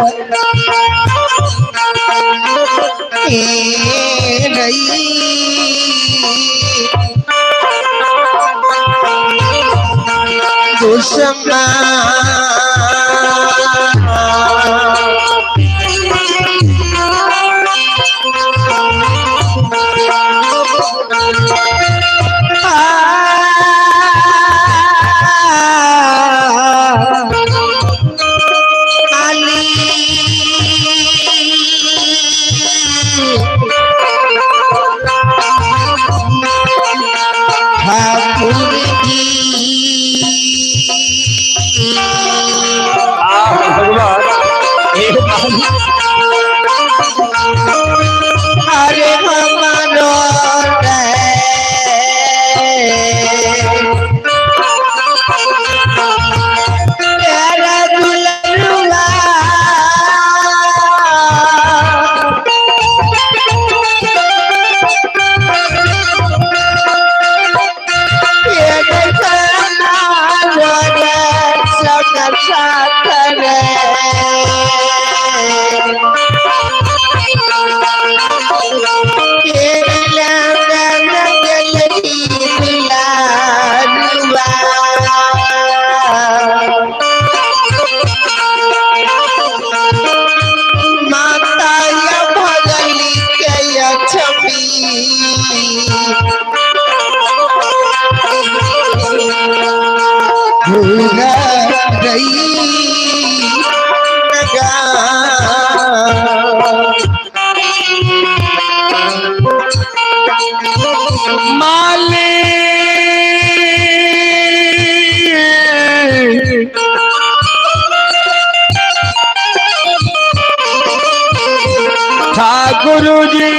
गुरुजी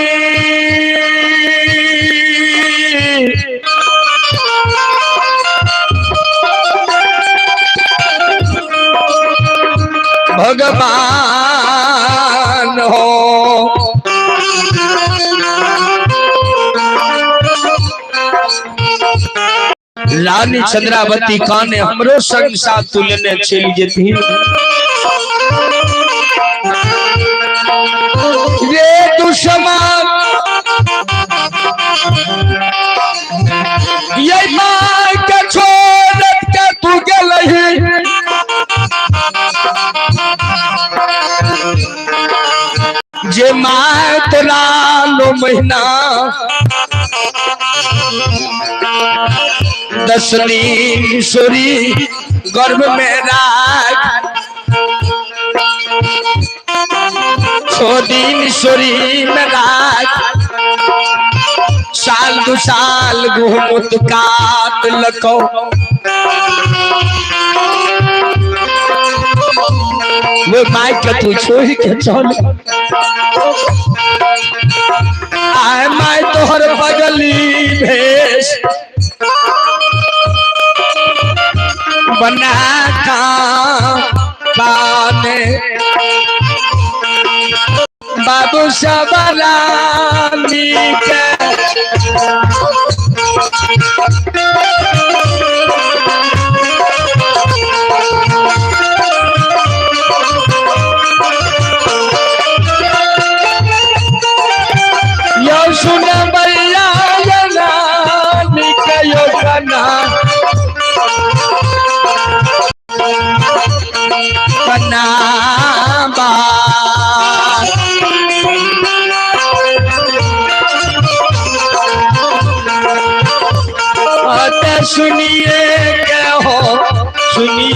भगवान हो रानी चंद्रावती काने हमरो संग साथ तुलने चल जेती ये दुश्मन ये माँ के छोड़ के तू गलही जे माँ तोरा लो महीना 10 दिन किशोरी गर्भ में राख 6 दिन किशोरी में राख साल 2 साल घूमत काट लको वो माई के तू छोड़ के चल आए माई तोहर बगली भेष बना का बाने बाबू सबरानी के यो सुन मैया रानी के यो बना बनाबा सुनिए क्या हो सुनिए